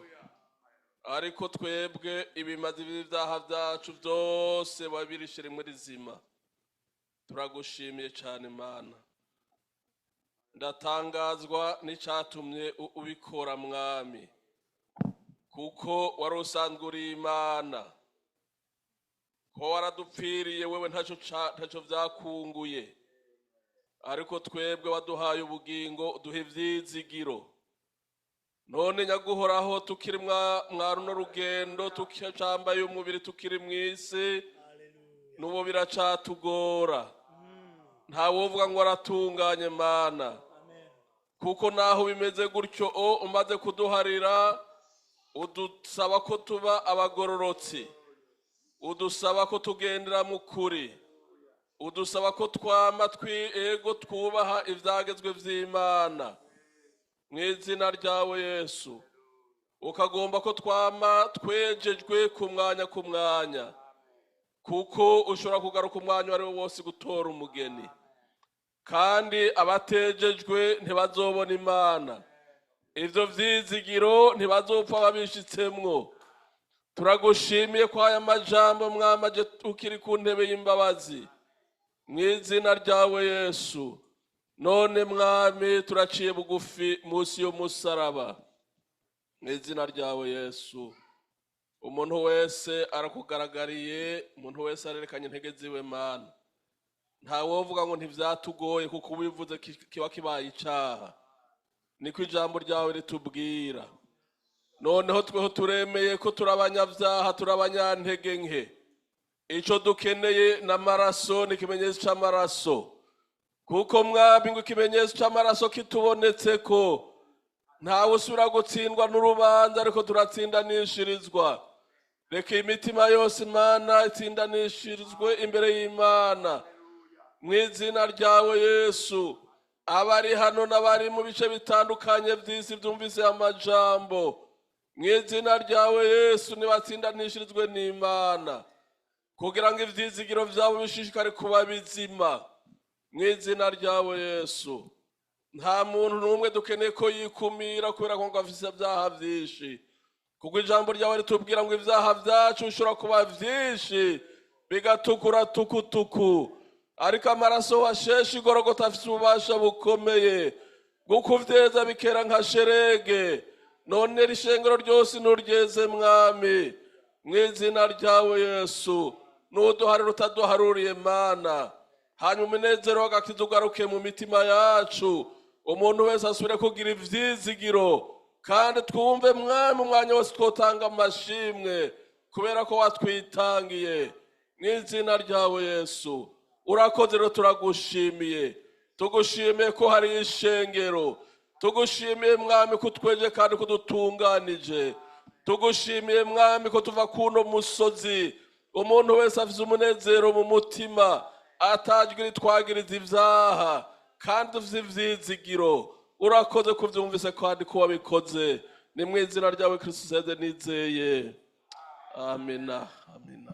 C: Ariko twebwe ibimazi by'ibyaha byacu byose wabirishire muri zima. Turagushimiye cyane Mana. Ndatangazwa n'icatumye ubikora mwami, kuko wari usanzwe uri Imana. Ko waradupfiriye wewe ntacyo byakunguye, ariko twebwe waduhaye ubugingo uduha ivyizigiro. None nyaguhoraho tukiri mwa runo rugendo, tukicambaye umubiri tukiri mw'isi, n'ubu biracatugora. Nta wovuga ngo aratunganye Mana, kuko naho bimeze gutyo umaze kuduharira, udusaba ko tuba abagororotsi, udusaba ko tugendera mu kuri, udusaba ko twama twubaha ivyagezwe vy'Imana mu izina ryawe Yesu. Ukagomba ko twama twejejwe ku mwanya, kuko ushobora kugaruka umwanya wari wose gutora umugeni. kandi abatejejwe ntibazobona imana. Ivyo vyizigiro ntibazopfa babishitsemwo. Turagushimiye kwa aya majambo mwamaje ukiri ku ntebe y'imbabazi, mw'izina ryawe Yesu. None mwami turaciye bugufi musi y'umusaraba, mw'izina ryawe Yesu. Umuntu wese arakugaragariye, umuntu wese arerekanye intege ziwe mana. Nta wovuga ngo ntivyatugoye kuko ubivuze kiba kibaye icaha. Niko ijambo ryawe ritubwira. Noneho tweho turemeye ko turabanyavyaha, turabanyantege nke. Ico dukeneye n'amaraso, n'ikimenyetso c'amaraso. Kuko mwami ngo ikimenyetso c'amaraso kitubonetseko, ntawe usubira gutsindwa n'urubanza, ariko turatsindanishirizwa. Reka imitima yose Imana itsindanishirizwe imbere y'Imana, mw'izina ryawe Yesu. Abari hano n'abari mu bice bitandukanye vy'isi vyumvise amajambo, mw'izina ryawe Yesu nibatsindanishirizwe n'Imana, kugira ngo ivyizigiro vyabo bishishikare kuba bizima, mw'izina ryawe Yesu. Nta muntu n'umwe dukeneye ko yikumira kubera ko afise ibyaha vyinshi, kuko ijambo ryawe ritubwira ngo ibyaha vyacu bishobora kuba vyinshi bigatukura tukutuku, ariko amaraso washeshe igorogota afise ububasha bukomeye bwo kuvyeza bikera nka sherege. None rishengero ryose nuryeze mwami, mw'izina ryawe Yesu. Nuduharira utaduharuriye mana, hanyuma umunezero w'agakiza ugaruke mu mitima yacu, umuntu wese asubire kugira ivyizigiro, kandi twumve mwami umwanya wose twotanga amashimwe kubera ko watwitangiye, mw'izina ryawe Yesu. Urakoze rero turagushimiye, tugushimiye ko hari ishengero, tugushimiye mwami kutweje kandi kudutunganije, tugushimiye mwami ko tuva kuno musozi umuntu wese afise umunezero mu mutima, atajwe twagiriza ivyaha kandi dufise ivyizigiro. Urakoze kuvyumvise kandi ko wabikoze, ni mw'izina ryawe Kristo seze nizeye, amina, amina.